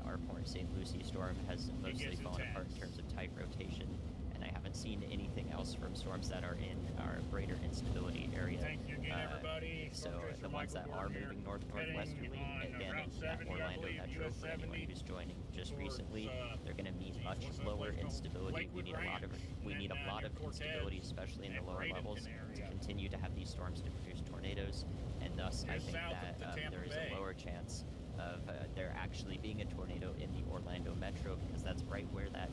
Speaker 7: Our Port St. Lucie storm has mostly
Speaker 4: gets
Speaker 7: fallen apart in
Speaker 4: intense.
Speaker 7: terms of type rotation, and I haven't seen anything else from storms that are in our greater instability area.
Speaker 4: Thank you again, everybody.
Speaker 7: So
Speaker 4: Storm Chaser
Speaker 7: the ones that
Speaker 4: Michael
Speaker 7: are
Speaker 4: Gordon
Speaker 7: moving
Speaker 4: here.
Speaker 7: north-northwesterly,
Speaker 4: Heading on
Speaker 7: again,
Speaker 4: Route
Speaker 7: in that
Speaker 4: 70, I
Speaker 7: Orlando
Speaker 4: believe,
Speaker 7: metro,
Speaker 4: US
Speaker 7: for anyone
Speaker 4: 70
Speaker 7: who's joining just
Speaker 4: towards,
Speaker 7: recently, they're going to meet much
Speaker 4: what's that
Speaker 7: lower
Speaker 4: place called?
Speaker 7: instability. We
Speaker 4: Lakewood
Speaker 7: need a lot of
Speaker 4: Ranch,
Speaker 7: of
Speaker 4: near Cortez
Speaker 7: instability, especially in the
Speaker 4: and
Speaker 7: lower
Speaker 4: Bradenton
Speaker 7: levels, to
Speaker 4: area.
Speaker 7: continue to have these storms to produce tornadoes, and thus I
Speaker 4: Just
Speaker 7: think
Speaker 4: south
Speaker 7: that
Speaker 4: of the Tampa
Speaker 7: there is
Speaker 4: Bay.
Speaker 7: a lower chance of there actually being a tornado in the Orlando metro, because that's right where that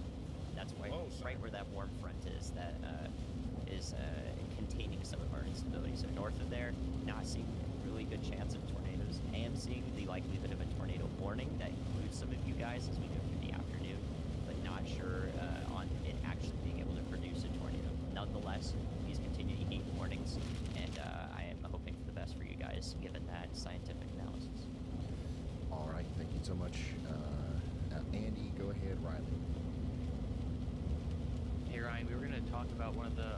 Speaker 7: warm front is that is containing some of our instability. So north of there, not seeing a really good chance of tornadoes. I am seeing the likelihood of a tornado warning that includes some of you guys as we go through the afternoon, but not sure on it actually being able to produce a tornado. Nonetheless, please continue to heed warnings.
Speaker 6: Ryan, we were going to talk about one of the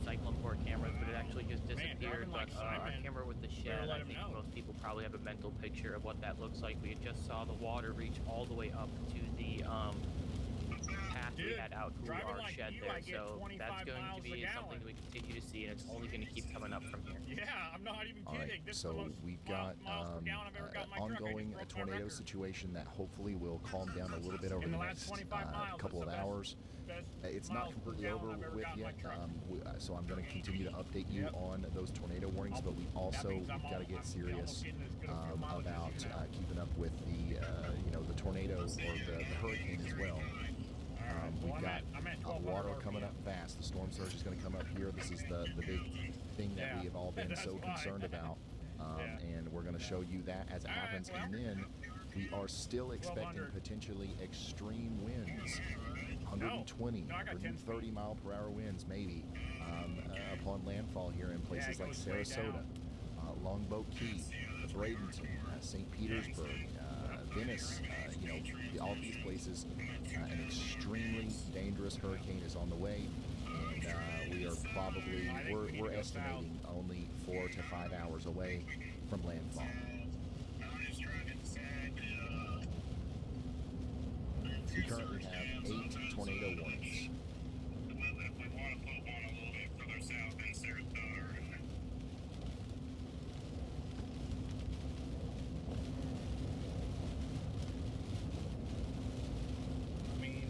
Speaker 6: cyclone port cameras, but it actually just disappeared.
Speaker 10: driving like
Speaker 6: But our
Speaker 10: Simon,
Speaker 6: camera with the shed,
Speaker 10: let
Speaker 6: I
Speaker 10: him
Speaker 6: think
Speaker 10: know.
Speaker 6: most people probably have a mental picture of what that looks like. We just saw the water reach all the way up to the path we
Speaker 10: Dude,
Speaker 6: had out to
Speaker 10: driving
Speaker 6: our
Speaker 10: like
Speaker 6: shed
Speaker 10: you,
Speaker 6: there.
Speaker 10: I get
Speaker 6: So
Speaker 10: 25
Speaker 6: that's going to
Speaker 10: miles a
Speaker 6: be something
Speaker 10: gallon.
Speaker 6: that we continue to see, and it's only going to keep coming up from here.
Speaker 10: Yeah, I'm not even
Speaker 5: All
Speaker 10: kidding.
Speaker 5: right,
Speaker 10: This is
Speaker 5: so
Speaker 10: the most
Speaker 5: we've got
Speaker 10: miles per gallon I've ever got in my truck. I just
Speaker 5: ongoing
Speaker 10: broke my
Speaker 5: tornado
Speaker 10: record.
Speaker 5: situation that hopefully will calm down a little bit over
Speaker 10: In
Speaker 5: the
Speaker 10: the last
Speaker 5: next
Speaker 10: 25 miles,
Speaker 5: couple of
Speaker 10: it's the
Speaker 5: hours.
Speaker 10: Best
Speaker 5: It's not
Speaker 10: miles per
Speaker 5: completely
Speaker 10: gallon
Speaker 5: over
Speaker 10: I've ever
Speaker 5: with
Speaker 10: got in my
Speaker 5: yet,
Speaker 10: truck.
Speaker 5: so I'm going to continue to update you
Speaker 10: Yep.
Speaker 5: on those tornado warnings, but we also
Speaker 10: means
Speaker 5: we've got to get
Speaker 10: I'm
Speaker 5: serious
Speaker 10: almost getting as good a fuel mileage as
Speaker 5: about
Speaker 10: you now.
Speaker 5: keeping up with the the tornadoes or the hurricane as well. We've got
Speaker 10: I'm at
Speaker 5: water
Speaker 10: 1200
Speaker 5: coming up fast. The storm surge is going to come up here. This is the big thing that we have all been
Speaker 10: That's
Speaker 5: so
Speaker 10: why.
Speaker 5: concerned about, and we're going to show you that as it
Speaker 10: All right,
Speaker 5: happens.
Speaker 10: well,
Speaker 5: And then we are still expecting
Speaker 10: 1200.
Speaker 5: potentially extreme winds. 120,
Speaker 10: No, I got 10
Speaker 5: 130 mile per hour winds maybe upon landfall here in places
Speaker 10: it
Speaker 5: like
Speaker 10: goes way
Speaker 5: Sarasota,
Speaker 10: down.
Speaker 5: Longboat Key, Bradenton, St. Petersburg, Venice, all these places. An extremely dangerous hurricane is on the way, and we are probably, we're estimating only 4 to 5 hours away from landfall. We currently have 8 tornado warnings.
Speaker 10: I mean,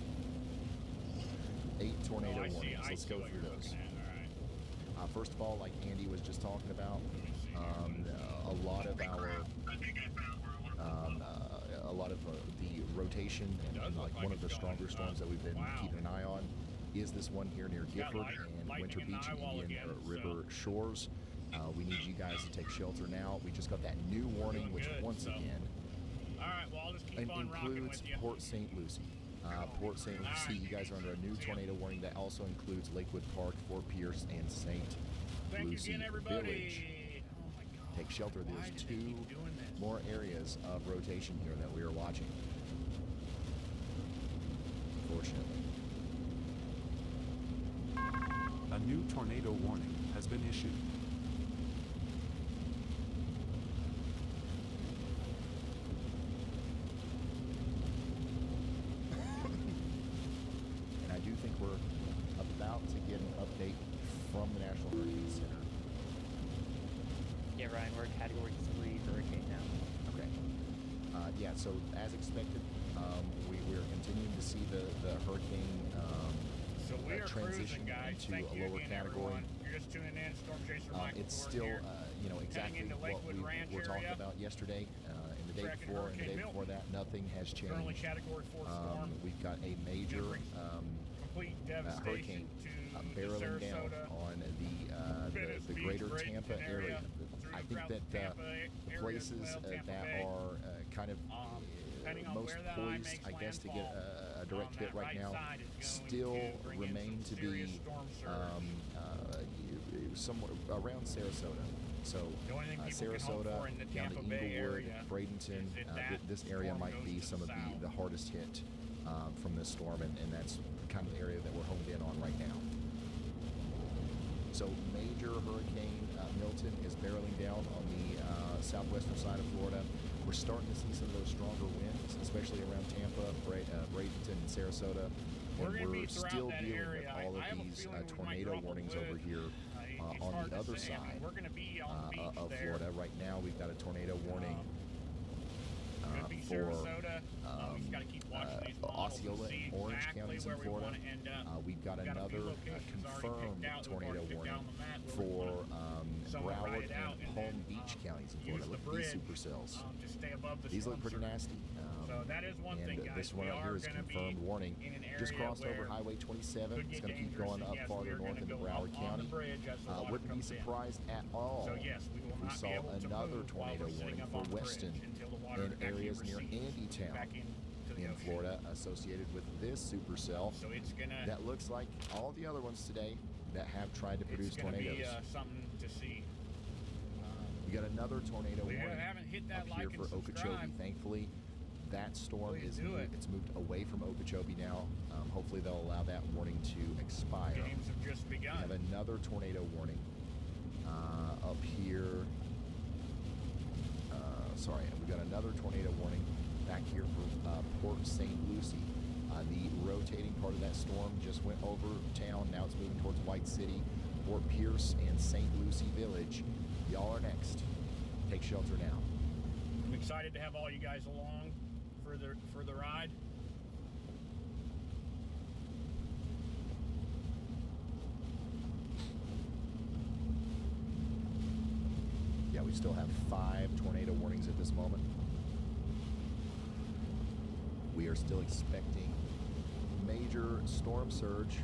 Speaker 5: 8 tornado
Speaker 10: I see
Speaker 5: warnings. Let's go
Speaker 10: what
Speaker 5: through
Speaker 10: you're
Speaker 5: those.
Speaker 10: looking at. All right.
Speaker 5: First of all, like Andy was just talking about, a lot of the rotation and like one of the stronger storms that we've been keeping an eye on is this one here near Gifford and Winter Beach and Indian River shores. We need you guys to take shelter now. We just got that new warning, which once again
Speaker 10: All right, well, I'll just keep on rocking
Speaker 5: includes
Speaker 10: with you.
Speaker 5: Port St. Lucie. Port St. Lucie, you guys are under a new tornado warning that also includes Lakewood Park, Fort Pierce, and St.
Speaker 10: Thank you
Speaker 5: Lucie
Speaker 10: again, everybody.
Speaker 5: Village.
Speaker 10: Oh my God.
Speaker 5: Take shelter.
Speaker 10: Why
Speaker 5: There's
Speaker 10: do they
Speaker 5: 2
Speaker 10: keep doing this?
Speaker 5: more areas of rotation here that we are watching. Fortunately.
Speaker 9: A new tornado warning has been issued.
Speaker 5: And I do think we're about to get an update from the National Hurricane Center.
Speaker 6: Yeah, Ryan, we're a Category 3 hurricane now.
Speaker 5: Okay. Yeah, so as expected, we're continuing to see the hurricane
Speaker 10: So we are
Speaker 5: transition
Speaker 10: cruising, guys.
Speaker 5: into
Speaker 10: Thank
Speaker 5: a
Speaker 10: you
Speaker 5: lower
Speaker 10: again,
Speaker 5: category.
Speaker 10: everyone. You're just tuning in. Storm Chaser Michael
Speaker 5: It's
Speaker 10: Gordon
Speaker 5: still,
Speaker 10: here.
Speaker 5: exactly
Speaker 10: into
Speaker 5: what
Speaker 10: Lakewood
Speaker 5: we
Speaker 10: Ranch
Speaker 5: were talking
Speaker 10: area.
Speaker 5: about yesterday, and the day
Speaker 10: Tracking
Speaker 5: before, and the day
Speaker 10: Hurricane
Speaker 5: before that. Nothing has
Speaker 10: Currently
Speaker 5: changed.
Speaker 10: Category 4 storm.
Speaker 5: We've got a major
Speaker 10: Complete devastation
Speaker 5: hurricane
Speaker 10: to
Speaker 5: barreling
Speaker 10: the
Speaker 5: down
Speaker 10: Sarasota,
Speaker 5: on
Speaker 10: Venice
Speaker 5: the
Speaker 10: Beach,
Speaker 5: greater
Speaker 10: Bradenton
Speaker 5: Tampa area.
Speaker 10: through
Speaker 5: I
Speaker 10: the
Speaker 5: think
Speaker 10: South
Speaker 5: that
Speaker 10: Tampa
Speaker 5: the
Speaker 10: area as
Speaker 5: places
Speaker 10: well, Tampa
Speaker 5: that
Speaker 10: Bay.
Speaker 5: are kind of
Speaker 10: Depending on
Speaker 5: most
Speaker 10: where that eye
Speaker 5: poised,
Speaker 10: makes
Speaker 5: I guess, to get
Speaker 10: landfall,
Speaker 5: a direct
Speaker 10: on
Speaker 5: hit
Speaker 10: that
Speaker 5: right
Speaker 10: right
Speaker 5: now,
Speaker 10: side is going
Speaker 5: still
Speaker 10: to bring in
Speaker 5: remain
Speaker 10: some
Speaker 5: to
Speaker 10: serious
Speaker 5: be
Speaker 10: storm surge.
Speaker 5: somewhere around Sarasota. So
Speaker 10: The only thing people can hope
Speaker 5: Sarasota,
Speaker 10: for in the
Speaker 5: down to
Speaker 10: Tampa Bay
Speaker 5: Inglewood,
Speaker 10: area
Speaker 5: Bradenton,
Speaker 10: is that
Speaker 5: this area
Speaker 10: storm
Speaker 5: might
Speaker 10: goes
Speaker 5: be
Speaker 10: to
Speaker 5: some
Speaker 10: the
Speaker 5: of
Speaker 10: south.
Speaker 5: the hardest hit from this storm, and that's kind of the area that we're honed in on right now. So major Hurricane Milton is barreling down on the southwestern side of Florida. We're starting to see some of those stronger winds, especially around Tampa, Bradenton, and Sarasota.
Speaker 10: We're
Speaker 5: And
Speaker 10: gonna be
Speaker 5: we're
Speaker 10: throughout
Speaker 5: still
Speaker 10: that
Speaker 5: dealing
Speaker 10: area.
Speaker 5: with all
Speaker 10: I have
Speaker 5: of
Speaker 10: a
Speaker 5: these
Speaker 10: feeling we might
Speaker 5: tornado
Speaker 10: drop a
Speaker 5: warnings
Speaker 10: lid.
Speaker 5: over here
Speaker 10: It's
Speaker 5: on
Speaker 10: hard
Speaker 5: the
Speaker 10: to
Speaker 5: other
Speaker 10: say. I mean,
Speaker 5: side
Speaker 10: we're going to be on the beach
Speaker 5: of
Speaker 10: there.
Speaker 5: Florida. Right now, we've got a tornado warning
Speaker 10: Could be
Speaker 5: for
Speaker 10: Sarasota. We just got to keep watching these models to
Speaker 5: Osceola
Speaker 10: see
Speaker 5: and Orange
Speaker 10: exactly
Speaker 5: counties
Speaker 10: where
Speaker 5: in
Speaker 10: we
Speaker 5: Florida.
Speaker 10: want to end up.
Speaker 5: We've got
Speaker 10: We've got a few
Speaker 5: another
Speaker 10: locations already
Speaker 5: confirmed
Speaker 10: picked out. We've
Speaker 5: tornado
Speaker 10: already picked
Speaker 5: warning
Speaker 10: down the map where we
Speaker 5: for
Speaker 10: wanna somewhere
Speaker 5: Broward
Speaker 10: ride it out
Speaker 5: and
Speaker 10: and
Speaker 5: Palm
Speaker 10: then,
Speaker 5: Beach counties in
Speaker 10: use
Speaker 5: Florida.
Speaker 10: the
Speaker 5: Look at these
Speaker 10: bridge,
Speaker 5: supercells.
Speaker 10: to stay above the
Speaker 5: These look
Speaker 10: storm
Speaker 5: pretty
Speaker 10: surge.
Speaker 5: nasty.
Speaker 10: So that is one
Speaker 5: and
Speaker 10: thing, guys.
Speaker 5: this one
Speaker 10: We
Speaker 5: out
Speaker 10: are
Speaker 5: here is
Speaker 10: gonna be
Speaker 5: confirmed warning.
Speaker 10: in an
Speaker 5: Just
Speaker 10: area
Speaker 5: crossed over
Speaker 10: where
Speaker 5: Highway 27.
Speaker 10: could
Speaker 5: It's
Speaker 10: get
Speaker 5: going to keep
Speaker 10: dangerous,
Speaker 5: going
Speaker 10: and
Speaker 5: up
Speaker 10: yes,
Speaker 5: farther
Speaker 10: we are
Speaker 5: north
Speaker 10: gonna
Speaker 5: into
Speaker 10: go
Speaker 5: Broward
Speaker 10: up on
Speaker 5: County.
Speaker 10: the bridge as the water
Speaker 5: Wouldn't be
Speaker 10: comes in.
Speaker 5: surprised at all
Speaker 10: So yes, we will
Speaker 5: if we
Speaker 10: not
Speaker 5: saw
Speaker 10: be able to
Speaker 5: another
Speaker 10: move while
Speaker 5: tornado
Speaker 10: we're sitting
Speaker 5: warning
Speaker 10: up
Speaker 5: for
Speaker 10: on the bridge
Speaker 5: Weston
Speaker 10: until the water
Speaker 5: in
Speaker 10: actually
Speaker 5: areas near
Speaker 10: recedes
Speaker 5: Andytown
Speaker 10: back into the
Speaker 5: in
Speaker 10: ocean.
Speaker 5: Florida associated with this supercell
Speaker 10: So it's gonna
Speaker 5: that looks like all the other ones today that have tried to produce
Speaker 10: it's gonna
Speaker 5: tornadoes.
Speaker 10: be something to see.
Speaker 5: We got another tornado
Speaker 10: We
Speaker 5: warning
Speaker 10: haven't hit that
Speaker 5: up
Speaker 10: like
Speaker 5: here
Speaker 10: and
Speaker 5: for Okeechobee.
Speaker 10: subscribe.
Speaker 5: Thankfully, that storm
Speaker 10: Please
Speaker 5: is
Speaker 10: do it.
Speaker 5: it's moved away from Okeechobee now. Hopefully, they'll allow that warning to expire.
Speaker 10: got?
Speaker 5: We have another tornado warning up here. Sorry, we've got another tornado warning back here for Port St. Lucie. The rotating part of that storm just went over town. Now it's moving towards White City, Fort Pierce, and St. Lucie Village. Y'all are next. Take shelter now.
Speaker 10: I'm excited to have all you guys along for the ride.
Speaker 5: Yeah, we still have 5 tornado warnings at this moment. We are still expecting major storm surge,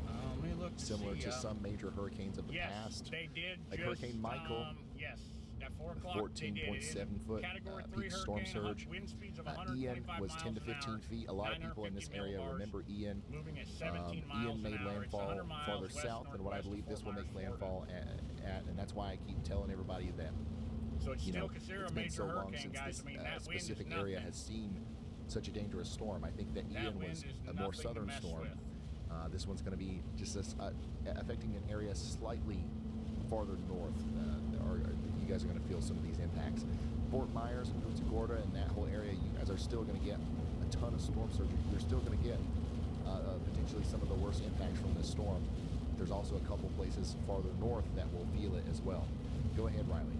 Speaker 10: Let me look
Speaker 5: similar
Speaker 10: see,
Speaker 5: to some major hurricanes of the past.
Speaker 10: They did.
Speaker 5: Like
Speaker 10: just,
Speaker 5: Hurricane Michael.
Speaker 10: Yes, at 4 o'clock.
Speaker 5: 14.7 foot peak storm surge.
Speaker 10: Wind speeds of
Speaker 5: Ian
Speaker 10: 125
Speaker 5: was
Speaker 10: miles
Speaker 5: 10 to
Speaker 10: an
Speaker 5: 15
Speaker 10: hour,
Speaker 5: feet. A lot of people in this
Speaker 10: 950
Speaker 5: area
Speaker 10: millibars,
Speaker 5: remember Ian.
Speaker 10: moving at 17 miles
Speaker 5: Ian made
Speaker 10: an hour. It's
Speaker 5: landfall
Speaker 10: 100 miles
Speaker 5: farther
Speaker 10: west
Speaker 5: south than what I
Speaker 10: northwest
Speaker 5: believe
Speaker 10: of
Speaker 5: this will
Speaker 10: Fort
Speaker 5: make
Speaker 10: Myers,
Speaker 5: landfall at, and that's why I keep telling everybody that,
Speaker 10: So it's
Speaker 5: you
Speaker 10: still
Speaker 5: know,
Speaker 10: considered
Speaker 5: it's
Speaker 10: a
Speaker 5: been
Speaker 10: major
Speaker 5: so long
Speaker 10: hurricane,
Speaker 5: since
Speaker 10: guys.
Speaker 5: this
Speaker 10: I mean, that wind is
Speaker 5: specific
Speaker 10: nothing.
Speaker 5: area has seen such a dangerous storm. I think that Ian
Speaker 10: wind
Speaker 5: was
Speaker 10: is
Speaker 5: a more
Speaker 10: nothing to
Speaker 5: southern
Speaker 10: mess
Speaker 5: storm.
Speaker 10: with.
Speaker 5: This one's going to be just affecting an area slightly farther north. You guys are going to feel some of these impacts. Fort Myers and Punta Gorda and that whole area, you guys are still going to get a ton of storm surge. You're still going to get potentially some of the worst impacts from this storm. There's also a couple places farther north that will feel it as well. Go ahead, Riley.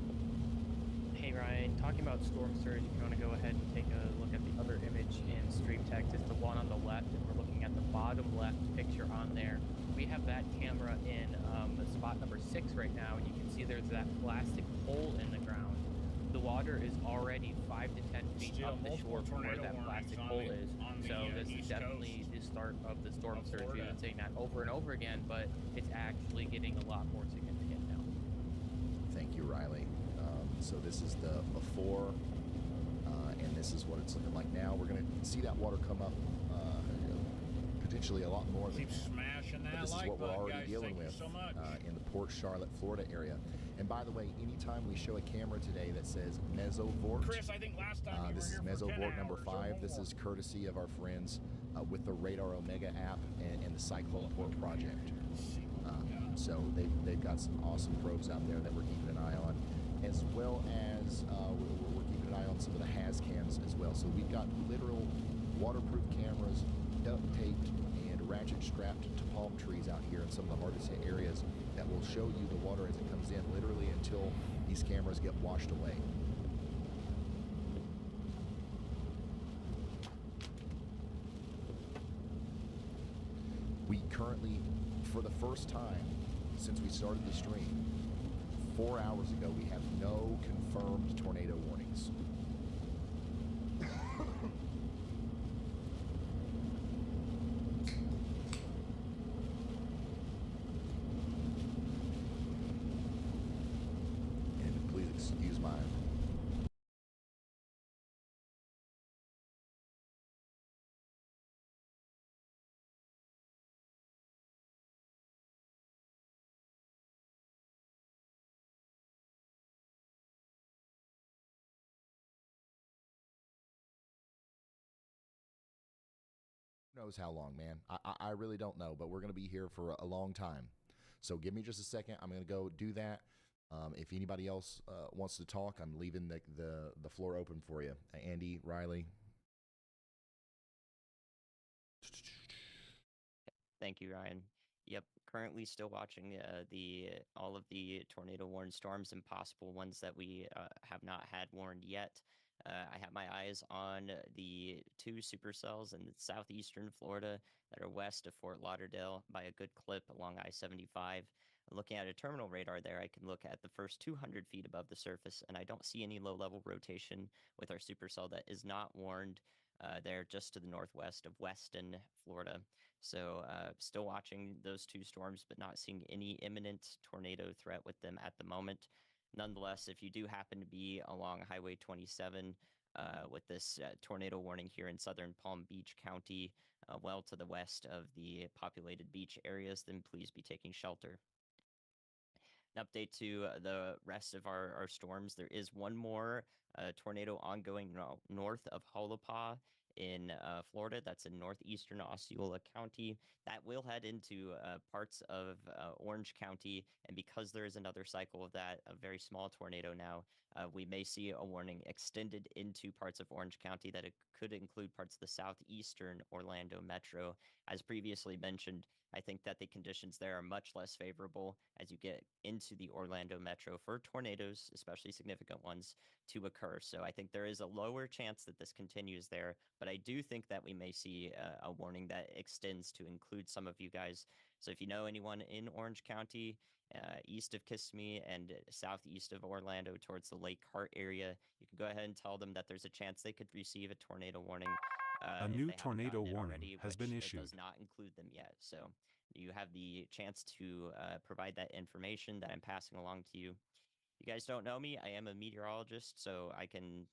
Speaker 6: Hey Ryan, talking about storm surge, if you want to go ahead and take a look at the other image in stream text, it's the one on the left, and we're looking at the bottom left picture on there. We have that camera in spot number 6 right now, and you can see there's that plastic hole in the ground. The water is already 5 to 10 feet
Speaker 10: Still
Speaker 6: up the shore from where that plastic hole is. So this is
Speaker 10: East
Speaker 6: definitely the start of the storm
Speaker 10: of
Speaker 6: surge. We've
Speaker 10: Florida.
Speaker 6: been saying that over and over again, but it's actually getting a lot more significant now.
Speaker 5: Thank you, Riley. So this is the before, and this is what it's looking like now. We're going to see that water come up potentially a lot more than
Speaker 10: Keep
Speaker 5: that.
Speaker 10: smashing that
Speaker 5: But this is
Speaker 10: like
Speaker 5: what we're
Speaker 10: button,
Speaker 5: already
Speaker 10: guys.
Speaker 5: dealing
Speaker 10: Thank you
Speaker 5: with
Speaker 10: so much.
Speaker 5: in the Port Charlotte, Florida area. And by the way, anytime we show a camera today that says mesovort,
Speaker 10: Chris, I think last time you
Speaker 5: this is
Speaker 10: were here for 10
Speaker 5: mesovort number
Speaker 10: hours or
Speaker 5: 5. This
Speaker 10: more.
Speaker 5: is courtesy of our friends with the Radar Omega app and the Cyclone Port project. So they've got some awesome probes out there that we're keeping an eye on, as well as we're keeping an eye on some of the HAZ cams as well. So we've got literal waterproof cameras, duct taped, and ratchet strapped to palm trees out here in some of the hardest hit areas that will show you the water as it comes in, literally until these cameras get washed away. We currently, for the first time since we started the stream, 4 hours ago, we have no confirmed tornado warnings. And please excuse my knows how long, man. I really don't know, but we're going to be here for a long time. So give me just a second. I'm going to go do that. If anybody else wants to talk, I'm leaving the floor open for you. Andy, Riley.
Speaker 7: Thank you, Ryan. Yep, currently still watching all of the tornado warned storms and possible ones that we have not had warned yet. I have my eyes on the 2 supercells in southeastern Florida that are west of Fort Lauderdale by a good clip along I-75. Looking at a terminal radar there, I can look at the first 200 feet above the surface, and I don't see any low-level rotation with our supercell that is not warned there just to the northwest of Weston, Florida. So still watching those 2 storms, but not seeing any imminent tornado threat with them at the moment. Nonetheless, if you do happen to be along Highway 27 with this tornado warning here in southern Palm Beach County, well to the west of the populated beach areas, then please be taking shelter. An update to the rest of our storms. There is one more tornado ongoing north of Holopah in Florida. That's in northeastern Osceola County. That will head into parts of Orange County. And because there is another cycle of that, a very small tornado now, we may see a warning extended into parts of Orange County that it could include parts of the southeastern Orlando metro. As previously mentioned, I think that the conditions there are much less favorable as you get into the Orlando metro for tornadoes, especially significant ones, to occur. So I think there is a lower chance that this continues there, but I do think that we may see a warning that extends to include some of you guys. So if you know anyone in Orange County, east of Kissimmee and southeast of Orlando towards the Lake Hart area, you can go ahead and tell them that there's a chance they could receive a tornado warning.
Speaker 9: A
Speaker 7: if
Speaker 9: new
Speaker 7: they haven't
Speaker 9: tornado
Speaker 7: gotten it
Speaker 9: warning
Speaker 7: already,
Speaker 9: has been
Speaker 7: which
Speaker 9: issued.
Speaker 7: It does not include them yet. So you have the chance to provide that information that I'm passing along to you. You guys don't know me. I am a meteorologist, so I can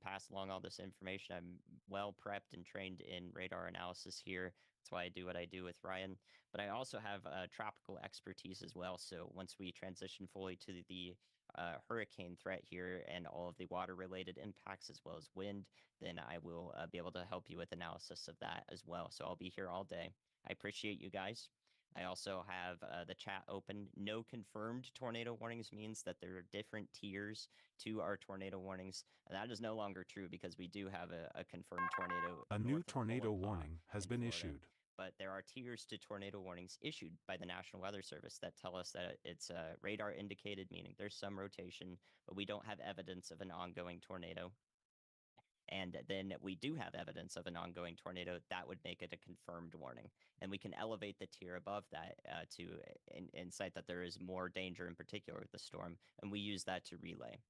Speaker 7: pass along all this information. I'm well prepped and trained in radar analysis here. That's why I do what I do with Ryan. But I also have tropical expertise as well. So once we transition fully to the hurricane threat here and all of the water-related impacts as well as wind, then I will be able to help you with analysis of that as well. So I'll be here all day. I appreciate you guys. I also have the chat open. No confirmed tornado warnings means that there are different tiers to our tornado warnings. And that is no longer true because we do have a confirmed tornado.
Speaker 9: A new
Speaker 7: north of
Speaker 9: tornado
Speaker 7: Philippa
Speaker 9: warning has
Speaker 7: in
Speaker 9: been
Speaker 7: Florida.
Speaker 9: issued.
Speaker 7: But there are tiers to tornado warnings issued by the National Weather Service that tell us that it's radar indicated, meaning there's some rotation, but we don't have evidence of an ongoing tornado. And then we do have evidence of an ongoing tornado, that would make it a confirmed warning. And we can elevate the tier above that to incite that there is more danger in particular with the storm, and we use that to relay.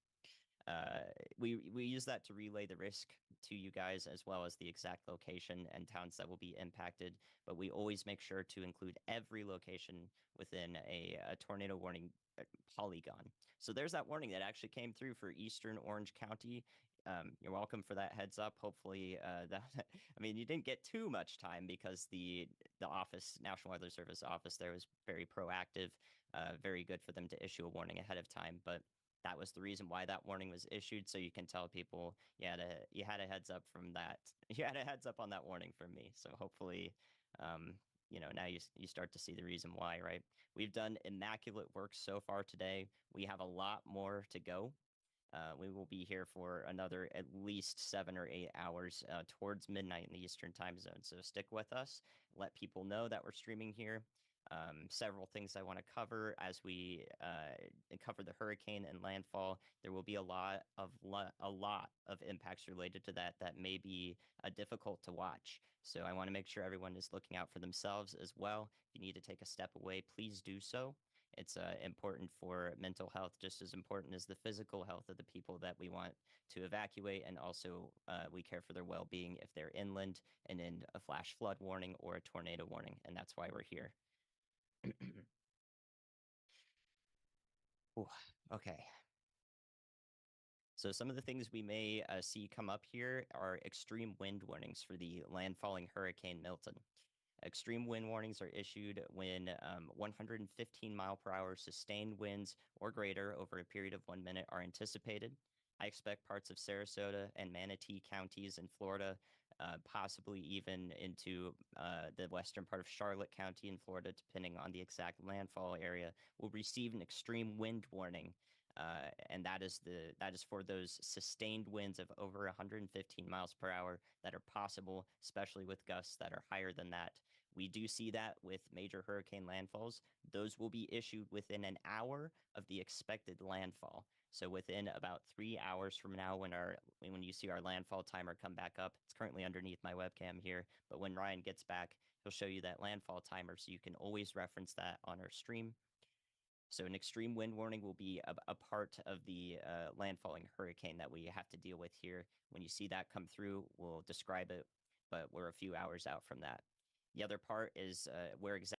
Speaker 7: We use that to relay the risk to you guys as well as the exact location and towns that will be impacted, but we always make sure to include every location within a tornado warning polygon. So there's that warning that actually came through for eastern Orange County. You're welcome for that heads up. Hopefully, I mean, you didn't get too much time because the office, National Weather Service office, there was very proactive, very good for them to issue a warning ahead of time. But that was the reason why that warning was issued, so you can tell people you had a heads up from that. You had a heads up on that warning from me. So hopefully, now you start to see the reason why, right? We've done immaculate work so far today. We have a lot more to go. We will be here for another at least 7 or 8 hours towards midnight in the Eastern time zone. So stick with us. Let people know that we're streaming here. Several things I want to cover as we cover the hurricane and landfall. There will be a lot of impacts related to that may be difficult to watch. So I want to make sure everyone is looking out for themselves as well. If you need to take a step away, please do so. It's important for mental health, just as important as the physical health of the people that we want to evacuate. And also we care for their well-being if they're inland and in a flash flood warning or a tornado warning. And that's why we're here. Ooh, okay. So some of the things we may see come up here are extreme wind warnings for the landfalling Hurricane Milton. Extreme wind warnings are issued when 115 mile per hour sustained winds or greater over a period of 1 minute are anticipated. I expect parts of Sarasota and Manatee counties in Florida, possibly even into the western part of Charlotte County in Florida, depending on the exact landfall area, will receive an extreme wind warning. And that is for those sustained winds of over 115 miles per hour that are possible, especially with gusts that are higher than that. We do see that with major hurricane landfalls. Those will be issued within an hour of the expected landfall. So within about 3 hours from now, when you see our landfall timer come back up, it's currently underneath my webcam here, but when Ryan gets back, he'll show you that landfall timer, so you can always reference that on our stream. So an extreme wind warning will be a part of the landfalling hurricane that we have to deal with here. When you see that come through, we'll describe it, but we're a few hours out from that. The other part is where exactly